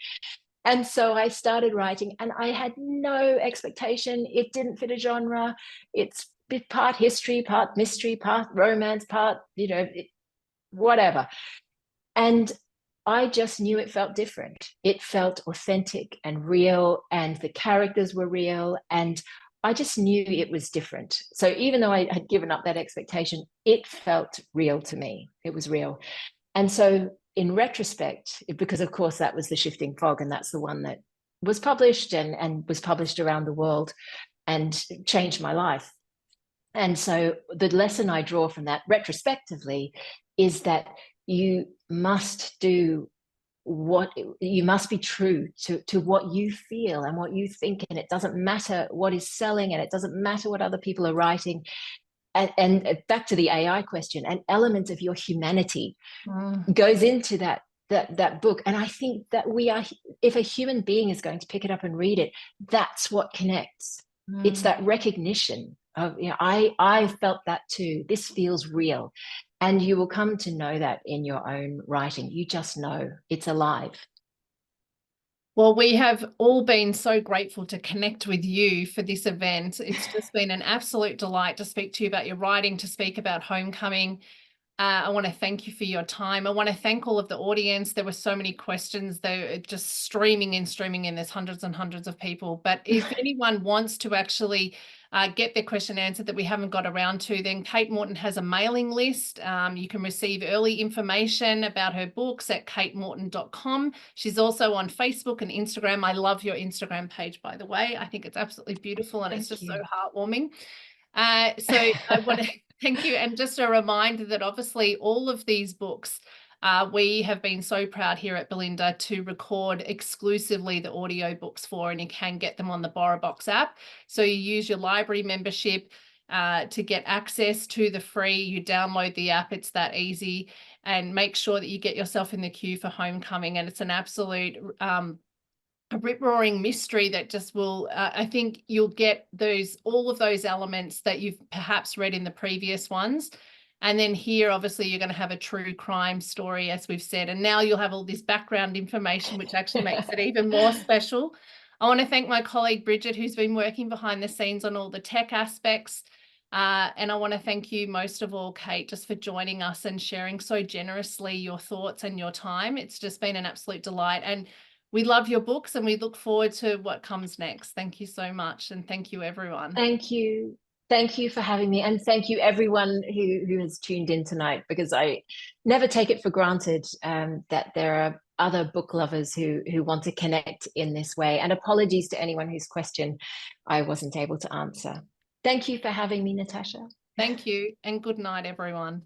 And so I started writing, and I had no expectation. It didn't fit a genre. It's part history, part mystery, part romance, part whatever. And I just knew it felt different. It felt authentic and real, and the characters were real, and I just knew it was different. So even though I had given up that expectation, it felt real to me. It was real. And so in retrospect, because of course that was The Shifting Fog, and that's the one that was published and was published around the world and changed my life. And so the lesson I draw from that retrospectively is that you must do what you must be true to what you feel and what you think, and it doesn't matter what is selling, and it doesn't matter what other people are writing. And back to the AI question, an element of your humanity goes into that book. And I think that we are, if a human being is going to pick it up and read it, that's what connects. It's that recognition of, you know, I felt that too. This feels real. And you will come to know that in your own writing. You just know it's alive. Well, we have all been so grateful to connect with you for this event. It's just been an absolute delight to speak to you about your writing, to speak about Homecoming. I want to thank you for your time. I want to thank all of the audience. There were so many questions. They were just streaming in. There's hundreds and hundreds of people. But if anyone wants to actually get their question answered that we haven't got around to, then Kate Morton has a mailing list. You can receive early information about her books at katemorton.com. She's also on Facebook and Instagram. I love your Instagram page, by the way. I think it's absolutely beautiful, and it's just so heartwarming. So I want to thank you. And just a reminder that obviously all of these books, we have been so proud here at Belinda to record exclusively the audio books for, and you can get them on the BorrowBox app. So you use your library membership to get access to the free. You download the app. It's that easy. And make sure that you get yourself in the queue for Homecoming. And it's an absolute a rip-roaring mystery that just will, I think you'll get all of those elements that you've perhaps read in the previous ones. And then here, obviously, you're going to have a true crime story, as we've said. And now you'll have all this background information, which actually makes it even more special. I want to thank my colleague, Bridget, who's been working behind the scenes on all the tech aspects. And I want to thank you most of all, Kate, just for joining us and sharing so generously your thoughts and your time. It's just been an absolute delight. And we love your books, and we look forward to what comes next. Thank you so much. And thank you, everyone. Thank you. Thank you for having me. And thank you, everyone who has tuned in tonight, because I never take it for granted that there are other book lovers who want to connect in this way. And apologies to anyone whose question I wasn't able to answer. Thank you for having me, Natasha. Thank you. And good night, everyone.